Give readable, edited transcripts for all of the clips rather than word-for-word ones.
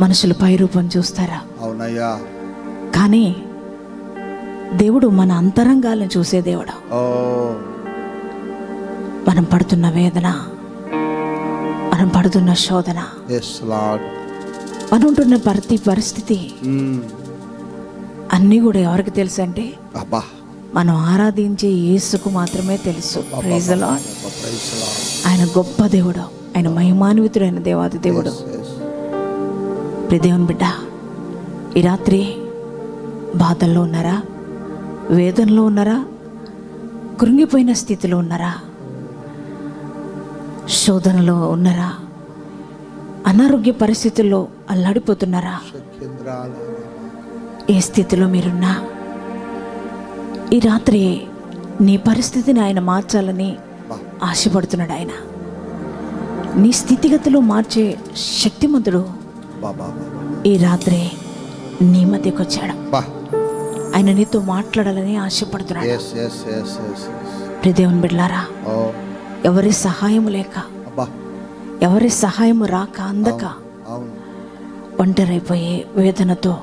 మనుషులు పై రూపం చూస్తారా? అవునయ్యా. కానీ దేవుడు మన అంతరంగాలను చూసే దేవుడు. మనం పడుతున్న వేదన, మనం పడుతున్న శోధన, మనం ఉంటున్న ప్రతి పరిస్థితి అన్నీ కూడా ఎవరికి తెలుసు అంటే మనం ఆరాధించే యేసుకు మాత్రమే తెలుసు. Praise the lord. ఆయన గొప్ప దేవుడు, ఆయన మహిమాన్వితుడైన దేవాది దేవుడు. దేవుని బిడ్డ, ఈ రాత్రి బాధల్లో ఉన్నారా? వేదనలో ఉన్నారా? కృంగిపోయిన స్థితిలో ఉన్నారా? శోధనలో ఉన్నారా? అనారోగ్య పరిస్థితుల్లో అల్లాడిపోతున్నారా? ఏ స్థితిలో మీరున్నా ఈ రాత్రి నీ పరిస్థితిని ఆయన మార్చాలని ఆశపడుతున్నాడు. ఆయన నీ స్థితిగతులు మార్చే శక్తిమంతుడు ఈ రాత్రి నీ మధ్యకు వచ్చాడు. ఆయన నీతో మాట్లాడాలని ఆశపడుతున్నాడు. దేవుని బిడ్డలారా, ఎవరి సహాయం లేక, ఎవరి సహాయం రాక, అందక, ఒంటరైపోయే వేదనతో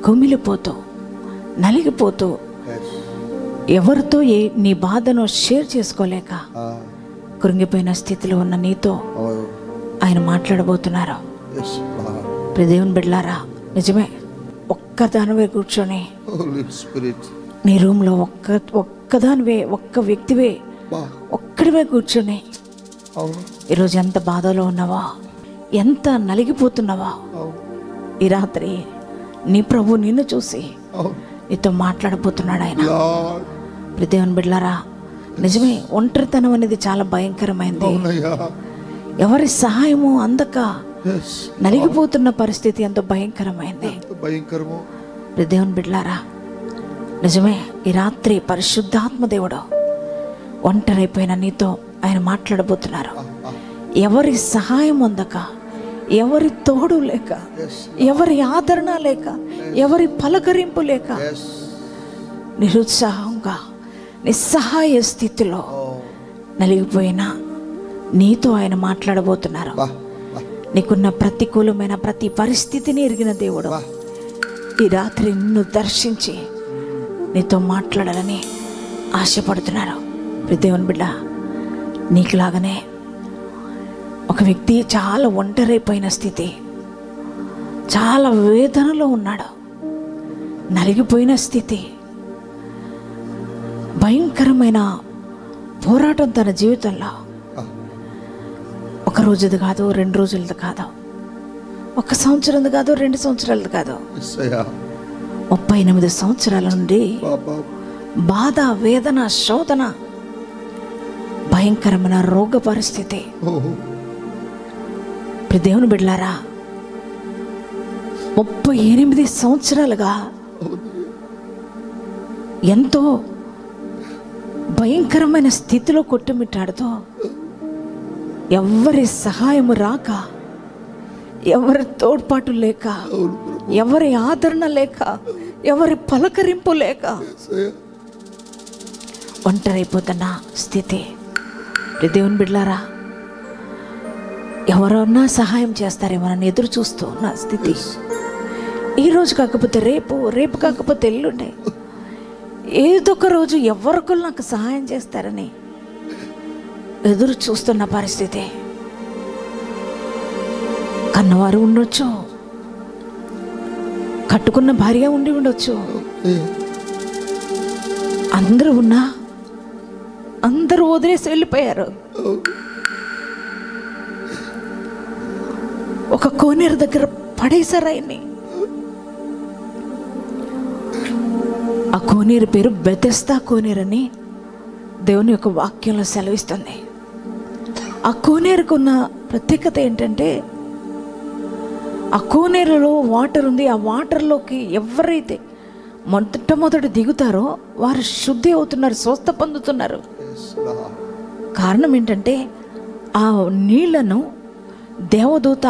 కుమిలిపోతూ నలిగిపోతూ ఎవరితో నీ బాధను షేర్ చేసుకోలేక కృంగిపోయిన స్థితిలో ఉన్న నీతో ఆయన మాట్లాడబోతున్నారు. దేవుని బిడ్డలారా, నిజమే, ఒక్కదానివే కూర్చొని నీ రూమ్లో ఒక్కదానివే, ఒక్క వ్యక్తివే, ఒక్కడివే కూర్చొని ఈరోజు ఎంత బాధలో ఉన్నావా, ఎంత నలిగిపోతున్నావా, ఈ రాత్రి నీ ప్రభు నిన్ను చూసి నీతో మాట్లాడబోతున్నాడు ఆయన. దేవుని బిడ్డలారా, నిజమే, ఒంటరితనం అనేది చాలా భయంకరమైంది. ఎవరి సహాయము అందక నలిగిపోతున్న పరిస్థితి ఎంతో భయంకరమైంది. దేవుని బిడ్డలారా, నిజమే, ఈ రాత్రి పరిశుద్ధాత్మ దేవుడు ఒంటరైపోయిన నీతో ఆయన మాట్లాడబోతున్నారు. ఎవరి సహాయం అందక, ఎవరి తోడు లేక, ఎవరి ఆదరణ లేక, ఎవరి పలకరింపు లేక, నిరుత్సాహంగా నిస్సహాయ స్థితిలో నలిగిపోయిన నీతో ఆయన మాట్లాడబోతున్నారు. నీకున్న ప్రతికూలమైన ప్రతి పరిస్థితిని ఎరిగిన దేవుడు ఈ రాత్రి నిన్ను దర్శించి నీతో మాట్లాడాలని ఆశపడుతున్నారు. దేవుని బిడ్డ, నీకులాగానే ఒక వ్యక్తి చాలా ఒంటరైపోయిన స్థితి, చాలా వేదనలో ఉన్నాడు, నలిగిపోయిన స్థితి, భయంకరమైన పోరాటం తన జీవితంలో. ఒక రోజుది కాదు, 2 రోజులది కాదు, 1 సంవత్సరంది కాదు, 2 సంవత్సరాలది కాదు, 38 సంవత్సరాల నుండి బాధ, వేదన, శోధన, భయంకరమైన రోగ పరిస్థితి. దేవుని బిడ్డలారా, 38 సంవత్సరాలుగా ఎంతో భయంకరమైన స్థితిలో కొట్టుమిట్టాడుతూ, ఎవరి సహాయము రాక, ఎవరి తోడ్పాటు లేక, ఎవరి ఆదరణ లేక, ఎవరి పలకరింపు లేక ఒంటరైపోతున్న స్థితి. దేవుని బిడ్డలారా, ఎవరన్నా సహాయం చేస్తారేమోనని ఎదురు చూస్తూ ఉన్న స్థితి. ఈరోజు కాకపోతే రేపు, రేపు కాకపోతే ఎల్లుండే, ఏదో ఒక రోజు ఎవరికొళ్ళు నాకు సహాయం చేస్తారని ఎదురు చూస్తున్న పరిస్థితి. కన్నవారు ఉండొచ్చు, కట్టుకున్న భార్య ఉండి ఉండొచ్చు, అందరూ ఉన్నా అందరూ వదిలేసి వెళ్ళిపోయారు. ఒక కోనేరు దగ్గర పడేశారు ఆయన్ని. ఆ కోనేరు పేరు బెతెస్దా కోనేరని దేవుని యొక్క వాక్యంలో సెలవిస్తుంది. ఆ కోనేరుకున్న ప్రత్యేకత ఏంటంటే, ఆ కోనేరులో వాటర్ ఉంది. ఆ వాటర్లోకి ఎవరైతే మొట్టమొదటి దిగుతారో వారు శుద్ధి అవుతున్నారు, స్వస్థ పొందుతున్నారు. కారణం ఏంటంటే, ఆ నీళ్లను దేవదూత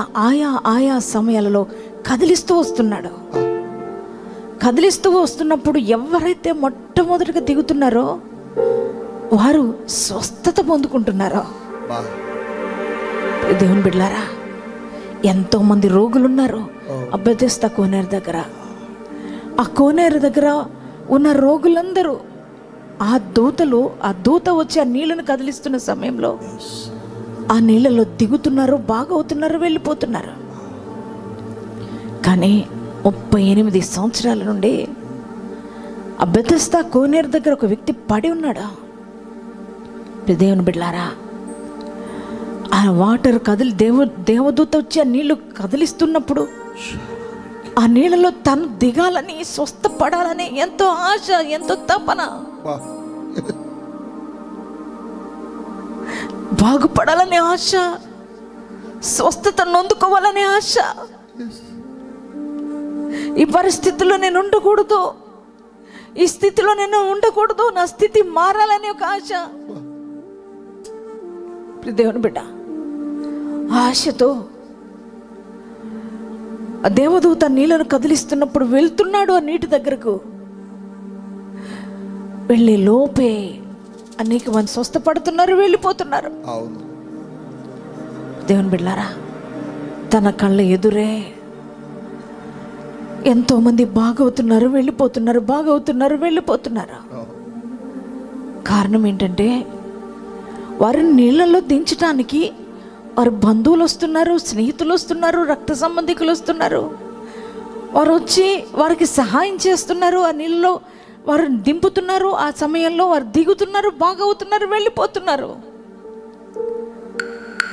ఆయా సమయాలలో కదిలిస్తూ వస్తున్నాడు. కదిలిస్తూ వస్తున్నప్పుడు ఎవరైతే మొట్టమొదటిగా దిగుతున్నారో వారు స్వస్థత పొందుకుంటున్నారో. దేవుని బిడ్డలారా, ఎంతోమంది రోగులు ఉన్నారు ఆ బెతెస్దా కోనేరు దగ్గర. ఆ కోనేరు దగ్గర ఉన్న రోగులందరూ ఆ దూత వచ్చి ఆ నీళ్ళను కదిలిస్తున్న సమయంలో ఆ నీళ్ళలో దిగుతున్నారు, బాగవుతున్నారు, వెళ్ళిపోతున్నారు. కానీ 38 సంవత్సరాల నుండి ఆ బెతెస్దా కోనేరు దగ్గర ఒక వ్యక్తి పడి ఉన్నాడు. దేవుని బిడ్డలారా, ఆ వాటర్ దేవదూత వచ్చి ఆ నీళ్లు కదిలిస్తున్నప్పుడు ఆ నీళ్ళలో తను దిగాలని, స్వస్థపడాలని ఎంతో ఆశ, ఎంతో తపన, బాగుపడాలనే ఆశ, స్వస్థత నొందుకోవాలనే ఆశ. ఈ పరిస్థితిలో నేను ఉండకూడదు, ఈ స్థితిలో నేను ఉండకూడదు, నా స్థితి మారాలనే ఒక ఆశ. దేవుని బిడ్డ ఆశతో ఆ దేవదూత నీళ్ళను కదిలిస్తున్నప్పుడు వెళ్తున్నాడు ఆ నీటి దగ్గరకు. వెళ్ళే లోపే అనేక మంది స్వస్థపడుతున్నారు, వెళ్ళిపోతున్నారు. దేవుని బిడ్డలారా, తన కళ్ళ ఎదురే ఎంతో మంది బాగవుతున్నారు, వెళ్ళిపోతున్నారు, బాగవుతున్నారు, వెళ్ళిపోతున్నారు. కారణం ఏంటంటే వారిని నీళ్ళల్లో దించడానికి వారి బంధువులు వస్తున్నారు, స్నేహితులు వస్తున్నారు, రక్త సంబంధికులు వస్తున్నారు. వారు వచ్చి వారికి సహాయం చేస్తున్నారు, ఆ నీళ్ళలో వారిని దింపుతున్నారు. ఆ సమయంలో వారు దిగుతున్నారు, బాగవుతున్నారు, వెళ్ళిపోతున్నారు.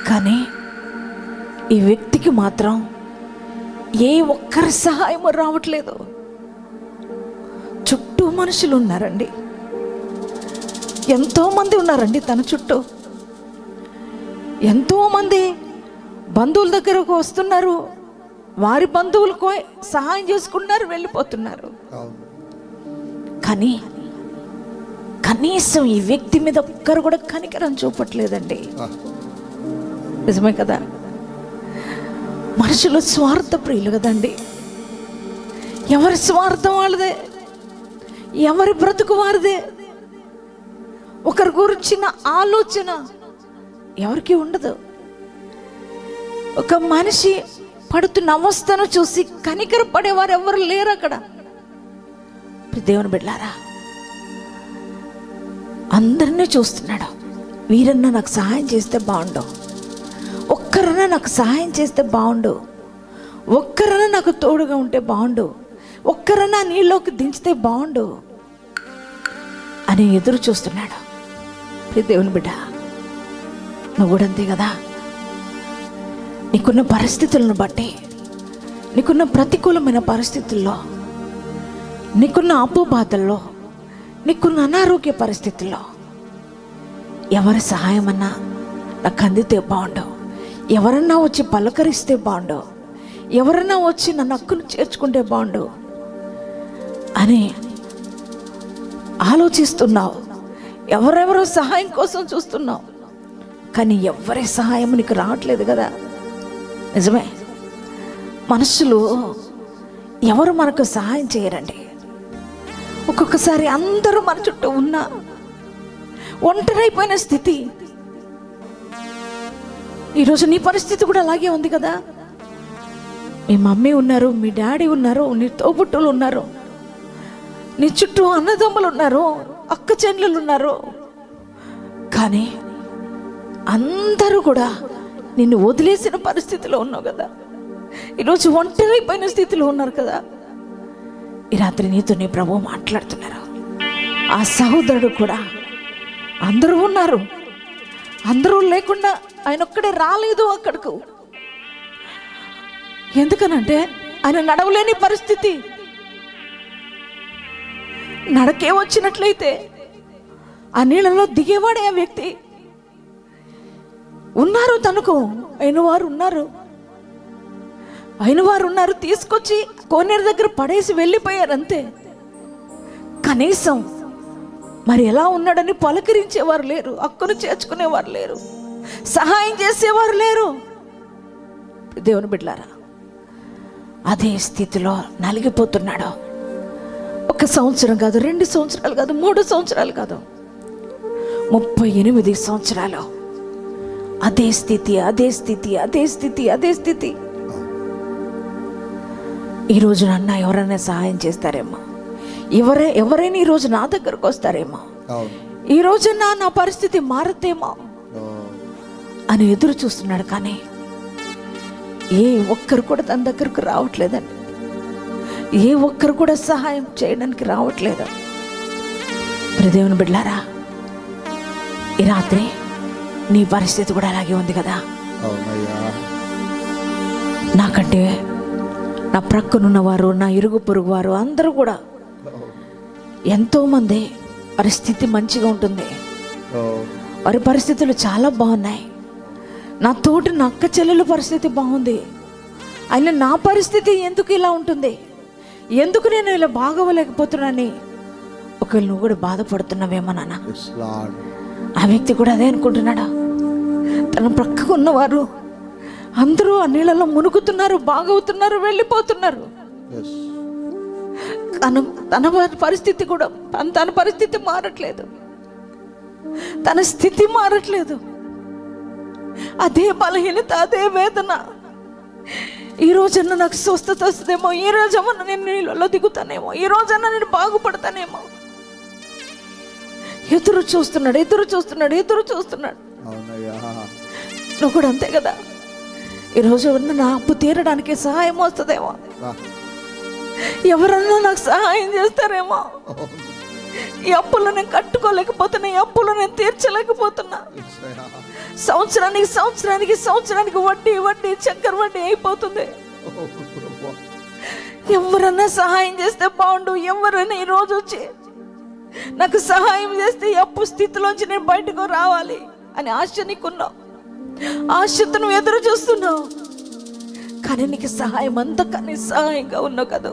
కానీ ఈ వ్యక్తికి మాత్రం ఏ ఒక్కరి సహాయము రావట్లేదు. చుట్టూ మనుషులు ఉన్నారండి, ఎంతోమంది ఉన్నారండి తన చుట్టూ. ఎంతోమంది బంధువుల దగ్గరకు వస్తున్నారు, వారి బంధువులకు సహాయం చేసుకున్నారు, వెళ్ళిపోతున్నారు. కానీ కనీసం ఈ వ్యక్తి మీద ఒక్కరు కూడా కనికరం చూపట్లేదండి. నిజమే కదా? మనుషులు స్వార్థ ప్రియులు కదండి. ఎవరి స్వార్థం వాళ్ళదే, ఎవరి బ్రతుకు వారిదే. ఒకరి గురించిన ఆలోచన ఎవరికి ఉండదు. ఒక మనిషి పడుతున్న అవస్థను చూసి కనికర పడేవారు ఎవరు లేరు అక్కడ. దేవుని బిడ్డలారా, అందరినీ చూస్తున్నాడు. వీరన్నా నాకు సహాయం చేస్తే బాగుండు, ఒక్కరన్నా నాకు సహాయం చేస్తే బాగుండు, ఒక్కరన్నా నాకు తోడుగా ఉంటే బాగుండు, ఒక్కరన్నా నీళ్ళలోకి దించితే బాగుండు అని ఎదురు చూస్తున్నాడు. దేవుని బిడ్డ, నువ్వు కూడా అంతే కదా. నీకున్న పరిస్థితులను బట్టి, నీకున్న ప్రతికూలమైన పరిస్థితుల్లో, నీకున్న అప్పు బాధల్లో, నీకున్న అనారోగ్య పరిస్థితుల్లో ఎవరి సహాయం అన్నా నాకు అందితే బాగుండు, ఎవరన్నా వచ్చి పలకరిస్తే బాగుండు, ఎవరన్నా వచ్చి నన్ను హక్కును చేర్చుకుంటే బాగుండు అని ఆలోచిస్తున్నావు. ఎవరెవరో సహాయం కోసం చూస్తున్నావు, కానీ ఎవరి సహాయం నీకు రావట్లేదు కదా. నిజమే, మనుషులు ఎవరు మనకు సహాయం చేయరండి. ఒక్కొక్కసారి అందరూ మన చుట్టూ ఉన్నా ఒంటరైపోయిన స్థితి. ఈరోజు నీ పరిస్థితి కూడా అలాగే ఉంది కదా. మీ మమ్మీ ఉన్నారు, మీ డాడీ ఉన్నారు, నీ తోబుట్టులు ఉన్నారు, నీ చుట్టూ అన్నదమ్ములు ఉన్నారు, అక్క చెల్లెలు ఉన్నారు. కానీ అందరూ కూడా నిన్ను వదిలేసిన పరిస్థితిలో ఉన్నావు కదా. ఈరోజు ఒంటరైపోయిన స్థితిలో ఉన్నారు కదా. ఈ రాత్రి నీతో నీ ప్రభువు మాట్లాడుతున్నారు. ఆ సహోదరుడు కూడా అందరూ ఉన్నారు, అందరూ లేకుండా ఆయన ఒక్కడే రాలేదు అక్కడకు. ఎందుకనంటే ఆయన నడవలేని పరిస్థితి. నడకే వచ్చినట్లయితే ఆ నీళ్ళలో దిగేవాడే ఆ వ్యక్తి. ఉన్నారు, తనకు అయిన వారు ఉన్నారు, తీసుకొచ్చి కోనేరు దగ్గర పడేసి వెళ్ళిపోయారు అంతే. కనీసం మరి ఎలా ఉన్నాడని పలకరించేవారు లేరు, హక్కును చేర్చుకునేవారు లేరు, సహాయం చేసేవారు లేరు. దేవుని బిడ్డలారా, అదే స్థితిలో నలిగిపోతున్నాడు. 1 సంవత్సరం కాదు, 2 సంవత్సరాలు కాదు, 3 సంవత్సరాలు కాదు, 38 సంవత్సరాలు అదే స్థితి, అదే స్థితి, అదే స్థితి, అదే స్థితి. ఈరోజు నన్ను ఎవరైనా సహాయం చేస్తారేమో, ఎవరైనా ఈరోజు నా దగ్గరకు వస్తారేమో, ఈ రోజున నా పరిస్థితి మారుతేమో అని ఎదురు చూస్తున్నాడు. కానీ ఏ ఒక్కరు కూడా తన దగ్గరకు రావట్లేదండి. ఏ ఒక్కరు కూడా సహాయం చేయడానికి రావట్లేదు. దేవుని బిడ్డలారా, ఈ రాత్రి నీ పరిస్థితి కూడా అలాగే ఉంది కదా. నాకంటే నా ప్రక్కనున్నవారు, నా ఇరుగు పొరుగు వారు అందరూ కూడా ఎంతోమంది పరిస్థితి మంచిగా ఉంటుంది, వారి పరిస్థితులు చాలా బాగున్నాయి. నా తోటి నా అక్క చెల్లెల పరిస్థితి బాగుంది, అయినా నా పరిస్థితి ఎందుకు ఇలా ఉంటుంది, ఎందుకు నేను ఇలా బాగోలేకపోతున్నానని ఒకవేళ నువ్వు కూడా బాధపడుతున్నావేమో నాన్న. ఆ వ్యక్తి కూడా అదే అనుకుంటున్నాడా? తన ప్రక్కకు ఉన్నవారు అందరూ ఆ నీళ్ళలో మునుగుతున్నారు, బాగవుతున్నారు, వెళ్ళిపోతున్నారు. తన పరిస్థితి కూడా తన పరిస్థితి మారట్లేదు, తన స్థితి మారట్లేదు. అదే బలహీనత, అదే వేదన. ఈ రోజన్నా నాకు స్వస్థత వస్తుందేమో, ఈ రోజన్నా నేను నీళ్ళలో దిగుతానేమో, ఈ రోజన్నా నేను బాగుపడతానేమో ఎదురు చూస్తున్నాడు, ఎదురు చూస్తున్నాడు, ఎదురు చూస్తున్నాడు. నువ్వు కూడా అంతే కదా. ఈరోజు నా అప్పు తీరడానికి సహాయం వస్తుందేమో, ఎవరన్నా నాకు సహాయం చేస్తారేమో, ఈ అప్పులు నేను కట్టుకోలేకపోతున్నా, ఈ అప్పులు నేను తీర్చలేకపోతున్నా. సంవత్సరానికి వడ్డీ చక్కెర వడ్డీ అయిపోతుంది. ఎవరన్నా సహాయం చేస్తే బాగుండు, ఎవరైనా ఈరోజు వచ్చి నాకు సహాయం చేస్తే ఈ అప్పు స్థితిలోంచి నేను బయటకు రావాలి అని ఆశ నీకున్నావు, ఆశతో నువ్వు ఎదురు చూస్తున్నావు. కానీ నీకు సహాయం అంతగా నిస్సహాయంగా ఉన్నావు కదా.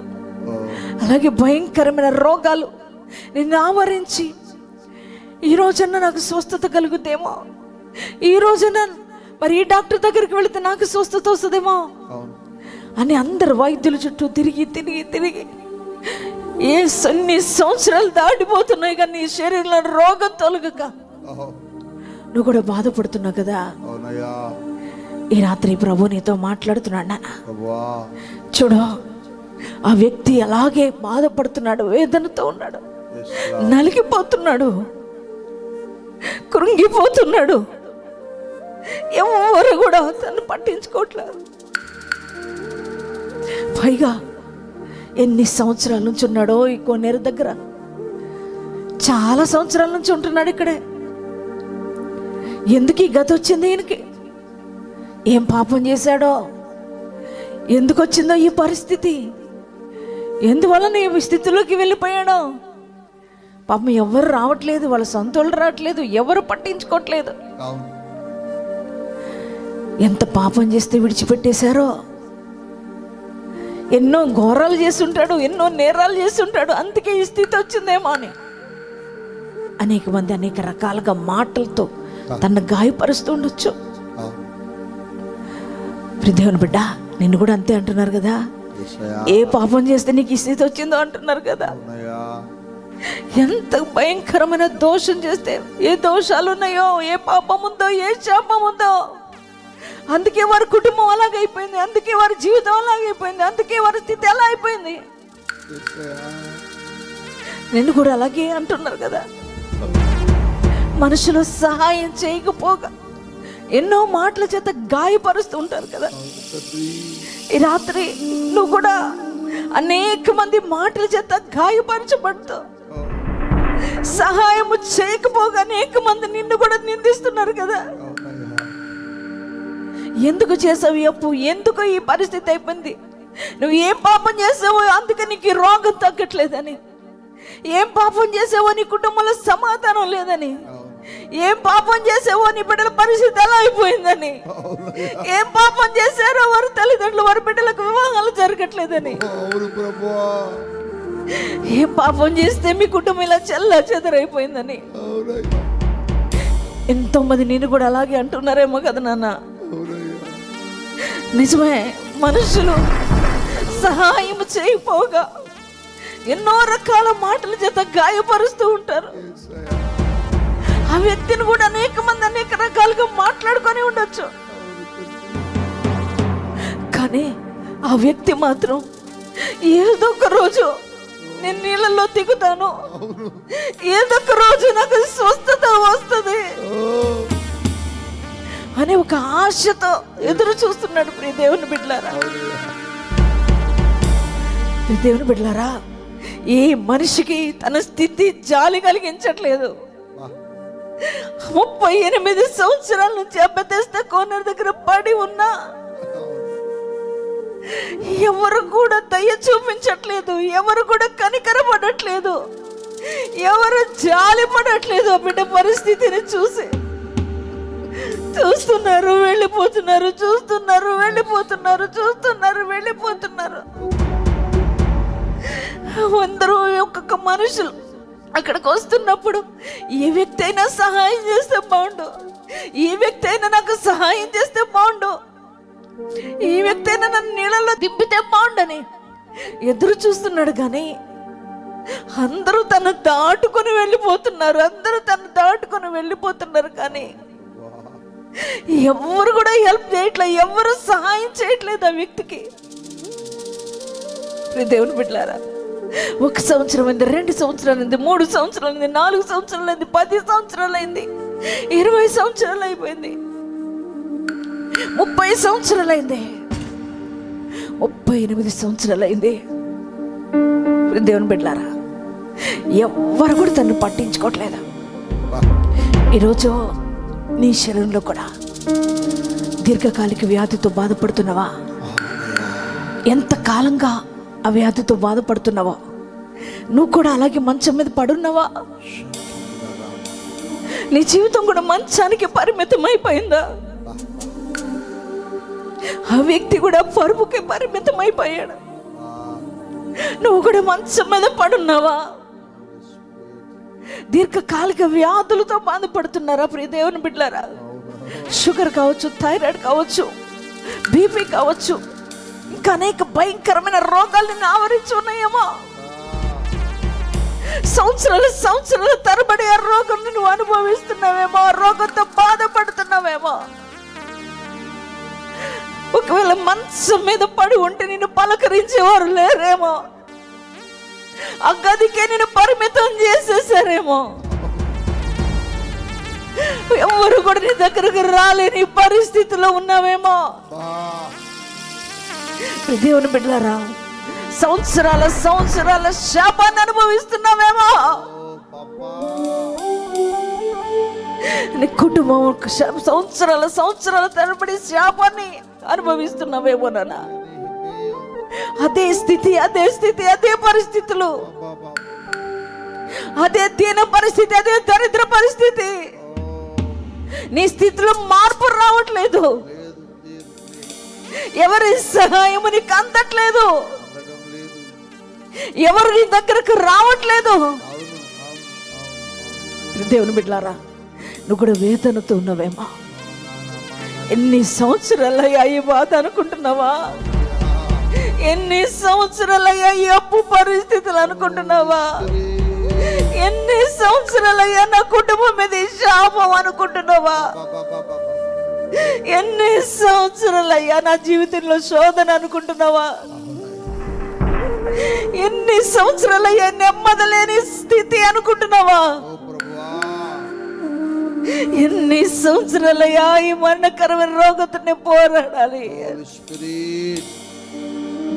అలాగే భయంకరమైన రోగాలు నిన్ను ఆవరించి ఈ రోజన్నా నాకు స్వస్థత కలుగుతేమో, ఈ రోజున మరి ఈ డాక్టర్ దగ్గరికి వెళితే నాకు స్వస్థత వస్తుందేమో అని అందరు వైద్యుల చుట్టూ తిరిగి ఎన్ని సంవత్సరాలు దాటిపోతున్నాయి కానీ నీ శరీరంలో రోగం తొలగక నువ్వు కూడా బాధపడుతున్నావు కదా. ఈ రాత్రి ప్రభు నీతో మాట్లాడుతున్నాడు నాన్న. చూడు, ఆ వ్యక్తి అలాగే బాధపడుతున్నాడు, వేదనతో ఉన్నాడు, నలిగిపోతున్నాడు, కృంగిపోతున్నాడు. ఎవరు కూడా తను పట్టించుకోవట్లేదు. పైగా ఎన్ని సంవత్సరాల నుంచి ఉన్నాడో ఈ కోనేరు దగ్గర, చాలా సంవత్సరాల నుంచి ఉంటున్నాడు ఇక్కడే. ఎందుకు ఈ గతి వచ్చింది ఈయనకి? ఏం పాపం చేశాడో, ఎందుకు వచ్చిందో ఈ పరిస్థితి, ఎందువలన ఈ స్థితిలోకి వెళ్ళిపోయాడో? పాపం ఎవరు రావట్లేదు, వాళ్ళ సొంతోళ్ళు రావట్లేదు, ఎవరు పట్టించుకోవట్లేదు. ఎంత పాపం చేస్తే విడిచిపెట్టేశారో. ఎన్నో ఘోరాలు చేస్తుంటాడు, ఎన్నో నేరాలు చేస్తుంటాడు, అందుకే ఈ స్థితి వచ్చిందేమో అని అనేక మంది అనేక రకాలుగా మాటలతో తన గాయపరుస్తూ ఉండొచ్చు. దేవుని బిడ్డ, నిన్ను కూడా అంతే అంటున్నారు కదా. ఏ పాపం చేస్తే నీకు ఈ స్థితి వచ్చిందో అంటున్నారు కదా. ఎంత భయంకరమైన దోషం చేస్తే, ఏ దోషాలు ఉన్నాయో, ఏ పాపం ఉందో, ఏ శాపం ఉందో, అందుకే వారి కుటుంబం అలాగైపోయింది, అందుకే వారి జీవితం అలాగైపోయింది, అందుకే వారి స్థితి ఎలా అయిపోయింది. నిన్ను కూడా అలాగే అంటున్నారు కదా. మనుషులు సహాయం చేయకపోగా ఎన్నో మాటల చేత గాయపరుస్తూ ఉంటారు కదా. ఈ రాత్రి నువ్వు కూడా అనేక మంది మాటల చేత గాయపరచబడుతూ, సహాయం చేయకపోగా అనేక మంది నిన్ను కూడా నిందిస్తున్నారు కదా. ఎందుకు చేసావు ఈ అప్పు, ఎందుకు ఈ పరిస్థితి అయిపోయింది, నువ్వు ఏం పాపం చేసావో అందుకే నీకు ఈ రోగం తగ్గట్లేదని, ఏం పాపం చేసావో నీ కుటుంబంలో సమాధానం లేదని, ఏం పాపం చేసావో నీ బిడ్డల పరిస్థితి ఎలా అయిపోయిందని, ఏం పాపం చేశారో వారి తల్లిదండ్రులు వారి బిడ్డలకు వివాహాలు జరగట్లేదని, ఏం పాపం చేస్తే మీ కుటుంబం ఇలా చెల్లా చెదరైపోయిందని ఎంతో మంది నేను కూడా అలాగే అంటున్నారేమో కదా నాన్న. నిజమే, మనుషులు సహాయం చేయకపోగా ఎన్నో రకాల మాటల చేత గాయపరుస్తూ ఉంటారు. ఆ వ్యక్తిని కూడా అనేక మంది అనేక రకాలుగా మాట్లాడుకొని ఉండొచ్చు. కానీ ఆ వ్యక్తి మాత్రం ఏదో ఒక రోజు నేను నీళ్ళల్లో దిగుతాను, ఏదో ఒక రోజు నాకు స్వస్థత వస్తుంది అనే ఒక ఆశతో ఎదురు చూస్తున్నాడు. ప్రియ దేవుని బిడ్డలారా, దేవుని బిడ్డలారా, ఏ మనిషికి తన స్థితి జాలి కలిగించట్లేదు. 38 సంవత్సరాల నుంచి బెతెస్దా కోనేరు దగ్గర పడి ఉన్నా ఎవరు కూడా దయ చూపించట్లేదు, ఎవరు కూడా కనికరపడట్లేదు, ఎవరు జాలి పడట్లేదు. ఆ బిడ్డ పరిస్థితిని చూసి చూస్తున్నారు, వెళ్ళిపోతున్నారు, చూస్తున్నారు, వెళ్ళిపోతున్నారు, చూస్తున్నారు, వెళ్ళిపోతున్నారు. అందరూ ఒక్కొక్క మనుషులు అక్కడికి వస్తున్నప్పుడు ఈ వ్యక్తి అయినా సహాయం చేస్తే బాగుండు, ఈ వ్యక్తి అయినా నాకు సహాయం చేస్తే బాగుండు, ఈ వ్యక్తి అయినా నన్ను నీళ్ళలో దింపితే బాగుండని ఎదురు చూస్తున్నాడు. కానీ అందరూ తను దాటుకొని వెళ్ళిపోతున్నారు, అందరూ తను దాటుకొని వెళ్ళిపోతున్నారు. కానీ ఎవరు కూడా హెల్ప్ చేయట్లేదు, ఎవరు సహాయం చేయట్లేదు ఆ వ్యక్తికి. దేవుని బిడ్డలారా, 1 సంవత్సరం అయింది, 2 సంవత్సరాలు అయింది, 3 సంవత్సరాలు అయింది, 4 సంవత్సరాలు అయింది, 10 సంవత్సరాలు అయింది, 20 సంవత్సరాలు అయిపోయింది, 30 సంవత్సరాలు అయింది, 38 సంవత్సరాలు అయింది. దేవుని బిడ్డలారా, ఎవ్వరు కూడా తను పట్టించుకోవట్లేదు. ఈరోజు నీ శరీరంలో కూడా దీర్ఘకాలిక వ్యాధితో బాధపడుతున్నావా? ఎంత కాలంగా ఆ వ్యాధితో బాధపడుతున్నావా? నువ్వు కూడా అలాగే మంచం మీద పడున్నావా? నీ జీవితం కూడా మంచానికి పరిమితం అయిపోయిందా? ఆ వ్యక్తి కూడా పరుపుకి పరిమితం అయిపోయాడు. నువ్వు కూడా మంచం మీద పడున్నావా? దీర్ఘకాలిక వ్యాధులతో బాధపడుతున్నారా? ప్రియ దేవుని బిడ్డలారా, షుగర్ కావచ్చు, థైరాయిడ్ కావచ్చు, బీపీ కావచ్చు, ఇంకా అనేక భయంకరమైన రోగాలు నిన్ను ఆవరించి ఉన్నాయేమో. సంవత్సరాల తరబడి ఆ రోగం నువ్వు అనుభవిస్తున్నావేమో, ఆ రోగంతో బాధపడుతున్నావేమో. ఒకవేళ మంచం మీద పడి ఉంటే నిన్ను పలకరించేవారు లేరేమో, ఆ గదికే నిన్ను పరిమితం చేసేసారేమో, ఎవరు కూడా నీ దగ్గరకు రాలేని పరిస్థితిలో ఉన్నావేమో. దేవుని బిడ్డలారా, సంవత్సరాల శాపాన్ని అనుభవిస్తున్నావేమో. నీ కుటుంబం సంవత్సరాల తరబడి శాపాన్ని అనుభవిస్తున్నావేమో నాన్న. అదే స్థితి, అదే పరిస్థితులు, అదే దీన పరిస్థితి, అదే దరిద్ర పరిస్థితి. నీ స్థితిలో మార్పు రావట్లేదు, ఎవరి సహాయము నీకు అందట్లేదు, ఎవరు నీ దగ్గరకు రావట్లేదు. దేవుని బిడ్డలారా, నువ్వు కూడా వేదనతో ఉన్నావేమో. ఎన్ని సంవత్సరాలయ్యా ఈ బాధ అనుకుంటున్నావా? ఎన్ని సంవత్సరాలయ్యా ఈ అప్పు పరిస్థితులు అనుకుంటున్నావా? ఎన్ని సంవత్సరాలయ్యా నా కుటుంబం మీద శాపం అనుకుంటున్నావా? ఎన్ని సంవత్సరాలయ్యా నా జీవితంలో శోధన అనుకుంటున్నావా? ఎన్ని సంవత్సరాలయ్యా నెమ్మదలేని స్థితి అనుకుంటున్నావా? ఎన్ని సంవత్సరాలయ్యా ఈ మరణకరమైన రోగంతో పోరాడాలి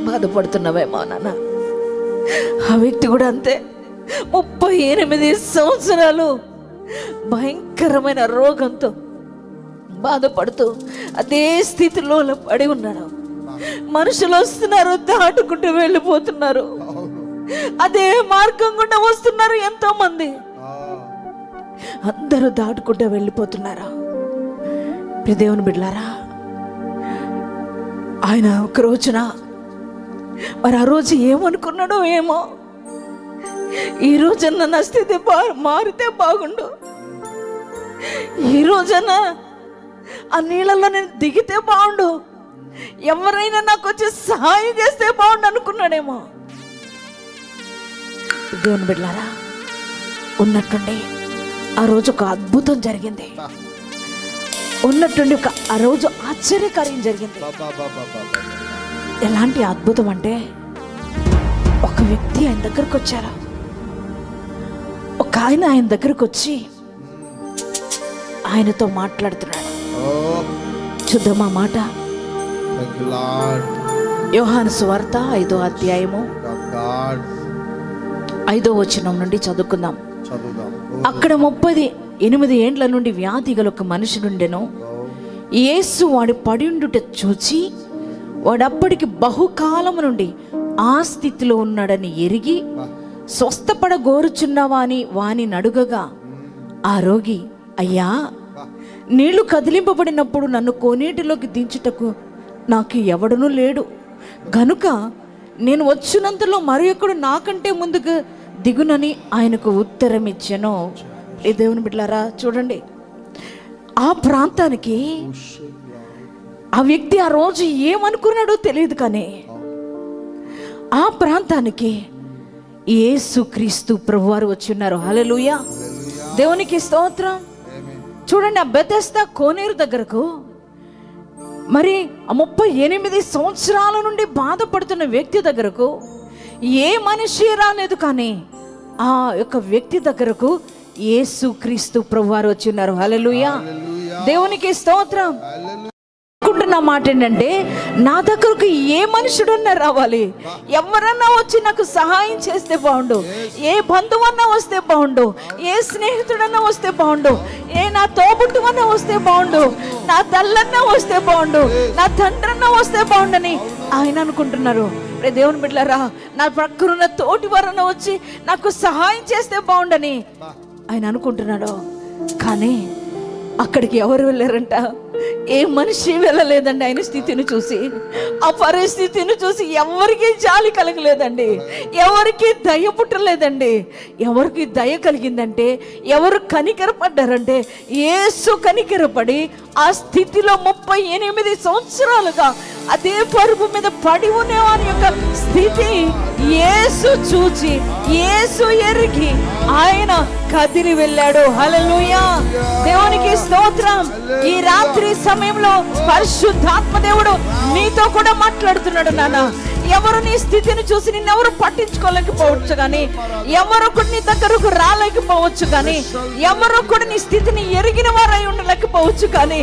బాధపడుతున్నావేమో నాన్న. ఆ వ్యక్తి కూడా అంతే, 38 సంవత్సరాలు భయంకరమైన రోగంతో బాధపడుతూ అదే స్థితిలో పడి ఉన్నాడు. మనుషులు వస్తున్నారు, దాటుకుంటూ వెళ్ళిపోతున్నారు, అదే మార్గం గుండా వస్తున్నారు ఎంతో మంది, అందరూ దాటుకుంటూ వెళ్ళిపోతున్నారు. దేవుని బిడ్డలారా, ఆయన ఒక రోజున మరి ఆ రోజు ఏమనుకున్నాడో ఏమో, ఈ రోజన్నా నా స్థితి మారితే బాగుండు, ఈ రోజన్నా ఆ నీళ్ళలో నేను దిగితే బాగుండు, ఎవరైనా నాకు వచ్చి సహాయం చేస్తే బాగుండు అనుకున్నాడేమో. దేవుని బిడ్డలారా, ఉన్నట్టుండి ఆ రోజు ఒక అద్భుతం జరిగింది. ఉన్నట్టుండి ఆ రోజు ఆశ్చర్యకార్యం జరిగింది. ఎలాంటి అద్భుతం అంటే, ఒక వ్యక్తి ఆయన దగ్గరకు వచ్చారు. ఒక ఆయన దగ్గరకు వచ్చి ఆయనతో మాట్లాడుతున్నాడు. చూద్దాం ఆ మాట. యోహాను సువార్త 5వ అధ్యాయము 5వ వచనం నుండి చదువుకుందాం. అక్కడ 38 ఏండ్ల నుండి వ్యాధి గల ఒక మనిషి నుండెను. యేసు వాడు పడిండుట చూచి వాడప్పటికి బహుకాలము నుండి ఆ స్థితిలో ఉన్నాడని ఎరిగి స్వస్థపడగోరుచున్నావా అని వాని నడుగగా ఆ రోగి, అయ్యా, నీళ్లు కదిలింపబడినప్పుడు నన్ను కోనేటిలోకి దించుటకు నాకు ఎవడనూ లేడు గనుక నేను వచ్చినంతలో మరి ఒకడు నాకంటే ముందుకు దిగునని ఆయనకు ఉత్తరం ఇచ్చాను. ఈ దేవుని బిడ్డలారా చూడండి, ఆ ప్రాంతానికి ఆ వ్యక్తి ఆ రోజు ఏమనుకున్నాడో తెలియదు, కానీ ఆ ప్రాంతానికి యేసుక్రీస్తు ప్రభువారు వచ్చి ఉన్నారు. హల్లెలూయా, దేవునికి స్తోత్రం. చూడండి, ఆ బెతెస్దా కోనేరు దగ్గరకు మరి 38 సంవత్సరాల నుండి బాధపడుతున్న వ్యక్తి దగ్గరకు ఏ మనిషి రాలేదు, కానీ ఆ యొక్క వ్యక్తి దగ్గరకు యేసుక్రీస్తు ప్రభువారు వచ్చి ఉన్నారు. హల్లెలూయా, దేవునికి స్తోత్రం. అనుకుంటున్న మాట ఏంటంటే, నా దగ్గరకు ఏ మనుషుడన్నా రావాలి, ఎవరన్నా వచ్చి నాకు సహాయం చేస్తే బాగుండు, ఏ బంధువన్నా వస్తే బాగుండు, ఏ స్నేహితుడన్నా వస్తే బాగుండు, ఏ నా తోబుట్టువన్నా వస్తే బాగుండు, నా తల్లన్నా వస్తే బాగుండు, నా తండ్రన్నా వస్తే బాగుండని ఆయన అనుకుంటున్నారు. దేవుని బిడ్డలారా, నా పక్కనున్న తోటి వారన్నా వచ్చి నాకు సహాయం చేస్తే బాగుండని ఆయన అనుకుంటున్నాడు. కానీ అక్కడికి ఎవరు వెళ్ళారంట? ఏ మనిషి వెళ్ళలేదండి. ఆయన స్థితిని చూసి, ఆ పరిస్థితిని చూసి ఎవరికి జాలి కలగలేదండి, ఎవరికి దయ పుట్టలేదండి. ఎవరికి దయ కలిగిందంటే, ఎవరు కనికరపడ్డారంటే యేసు కనికరపడి ఆ స్థితిలో 38 సంవత్సరాలుగా అదే పరుపు మీద పడి ఉన్నవాని యొక్క స్థితి యేసు చూచి, యేసు ఎరిగి ఆయన కదిలి వెళ్ళాడు. హల్లెలూయా, దేవునికి స్తోత్రం. ఈ రాత్రి సమయంలో పరిశుద్ధాత్మ దేవుడు నీతో కూడా మాట్లాడుతున్నాడు. నాన్న, ఎవరు నీ స్థితిని చూసి నిన్నెవరు పట్టించుకోలేకపోవచ్చు, కానీ ఎవరు కూడా నీ దగ్గరకు రాలేకపోవచ్చు, కానీ ఎవరు కూడా నీ స్థితిని ఎరిగిన వారై ఉండలేకపోవచ్చు, కానీ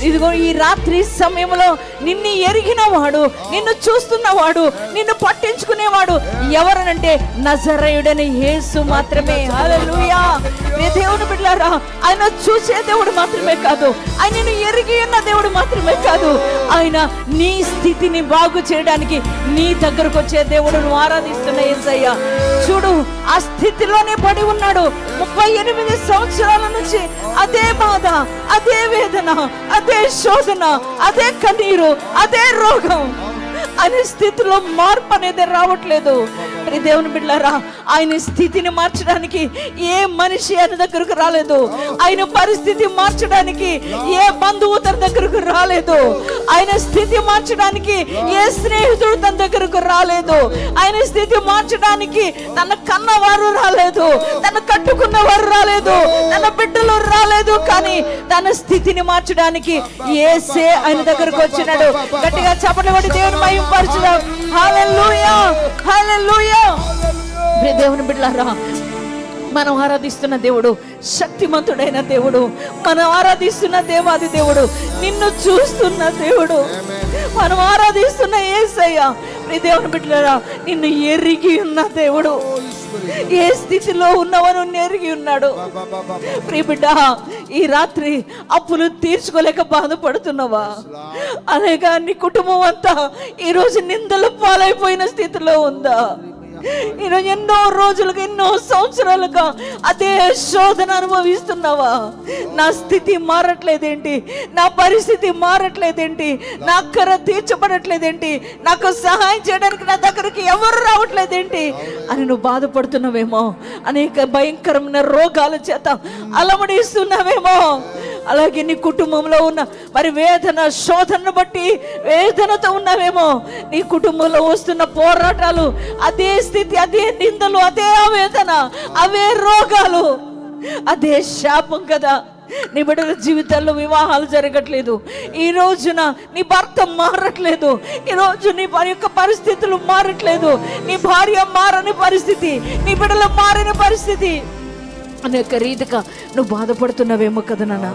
ఇదిగో ఈ రాత్రి సమయంలో నిన్ను ఎరిగిన వాడు, నిన్ను చూస్తున్నవాడు, నిన్ను పట్టించుకునేవాడు ఎవరనంటే నజరేయుడైన యేసు మాత్రమే. హల్లెలూయా, దేవుని బిడ్డలారా, ఆయన చూసే దేవుడు మాత్రమే కాదు, ఆయనను ఎరిగి ఉన్న దేవుడు మాత్రమే కాదు, ఆయన నీ స్థితిని బాగు చేయడానికి నీ దగ్గరకు వచ్చే దేవుడు. నువ్వు ఆరాధిస్తున్న యేసయ్య చూడు, ఆ స్థితిలోనే పడి ఉన్నాడు. 38 సంవత్సరాల నుంచి అదే బాధ, అదే వేదన, అదే శోధన, అదే కన్నీరు, అదే రోగం. అనే స్థితిలో మార్పు అనేది రావట్లేదు. దేవుని బిడ్డలారా, ఆయన స్థితిని మార్చడానికి ఏ మనిషి ఆయన దగ్గరకు రాలేదు, ఆయన పరిస్థితి మార్చడానికి ఏ బంధువు తన దగ్గరకు రాలేదు, ఆయన స్థితి మార్చడానికి ఏ స్నేహితుడు తన దగ్గరకు రాలేదు, ఆయన స్థితి మార్చడానికి తన కన్నవారు రాలేదు, తన కట్టుకున్నవారు రాలేదు, తన బిడ్డలు రాలేదు, కానీ తన స్థితిని మార్చడానికి యేసే ఆయన దగ్గరకు వచ్చినాడు. గట్టిగా చప్పట్లు కొట్టి దేవుని మహిమపరచుదాం. హల్లెలూయా, హల్లెలూయా. దేవుని బిడ్డలారా, మనం ఆరాధిస్తున్న దేవుడు శక్తిమంతుడైన దేవుడు, మనం ఆరాధిస్తున్న దేవాది దేవుడు, నిన్ను చూస్తున్న దేవుడు, మనం ఆరాధిస్తున్న యేసయ్య. దేవుని బిడ్డలారా, నిన్ను ఎరిగి ఉన్న దేవుడు, ఏ స్థితిలో ఉన్నవను ఎరిగి ఉన్నాడు. ప్రియ బిడ్డ, ఈ రాత్రి అప్పులు తీర్చుకోలేక బాధపడుతున్నావా? అలాగా నీ కుటుంబం అంతా ఈరోజు నిందలు పాలైపోయిన స్థితిలో ఉందా? ఈరోజు ఎన్నో రోజులుగా, ఎన్నో సంవత్సరాలుగా అదే శోధన అనుభవిస్తున్నావా? నా స్థితి మారట్లేదేంటి, నా పరిస్థితి మారట్లేదేంటి, నా అక్కర తీర్చబడట్లేదేంటి, నాకు సహాయం చేయడానికి నా దగ్గరికి ఎవరు రావట్లేదేంటి అని నువ్వు బాధపడుతున్నావేమో. అనేక భయంకరమైన రోగాల చేత అలమడిస్తున్నావేమో. అలాగే నీ కుటుంబంలో ఉన్న మరి వేదన, శోధనను బట్టి వేదనతో ఉన్నావేమో. నీ కుటుంబంలో వస్తున్న పోరాటాలు, అదే స్థితి, అదే నిందలు, అదే ఆవేదన, అవే రోగాలు, అదే శాపం కదా. నీ బిడ్డల జీవితాల్లో వివాహాలు జరగట్లేదు, ఈ రోజున నీ భర్త మారట్లేదు, ఈరోజు నీ యొక్క పరిస్థితులు మారట్లేదు, నీ భార్య మారని పరిస్థితి, నీ బిడ్డలు మారని పరిస్థితి, అనేక రీతిగా నువ్వు బాధపడుతున్నావేమో కదా నాన్న.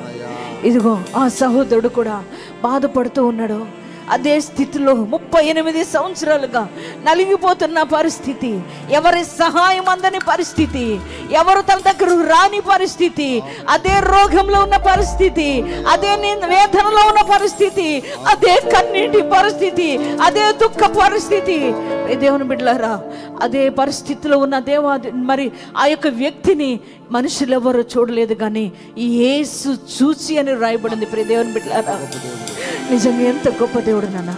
ఇదిగో ఆ సహోదరుడు కూడా బాధపడుతూ ఉన్నాడు. అదే స్థితిలో 38 సంవత్సరాలుగా నలిగిపోతున్న పరిస్థితి, ఎవరి సహాయం అందని పరిస్థితి, ఎవరు తన దగ్గర రాని పరిస్థితి, అదే రోగంలో ఉన్న పరిస్థితి, అదే వేదనలో ఉన్న పరిస్థితి, అదే కన్నీటి పరిస్థితి, అదే దుఃఖ పరిస్థితి. దేవుని బిడ్డలారా, అదే పరిస్థితిలో ఉన్న మరి ఆ యొక్క వ్యక్తిని మనుషులు ఎవరు చూడలేదు, కానీ యేసు చూసి అని రాయబడింది. దేవుని బిడ్డలారా, నిజంగా ఎంత గొప్ప దేవుడు నాన్న.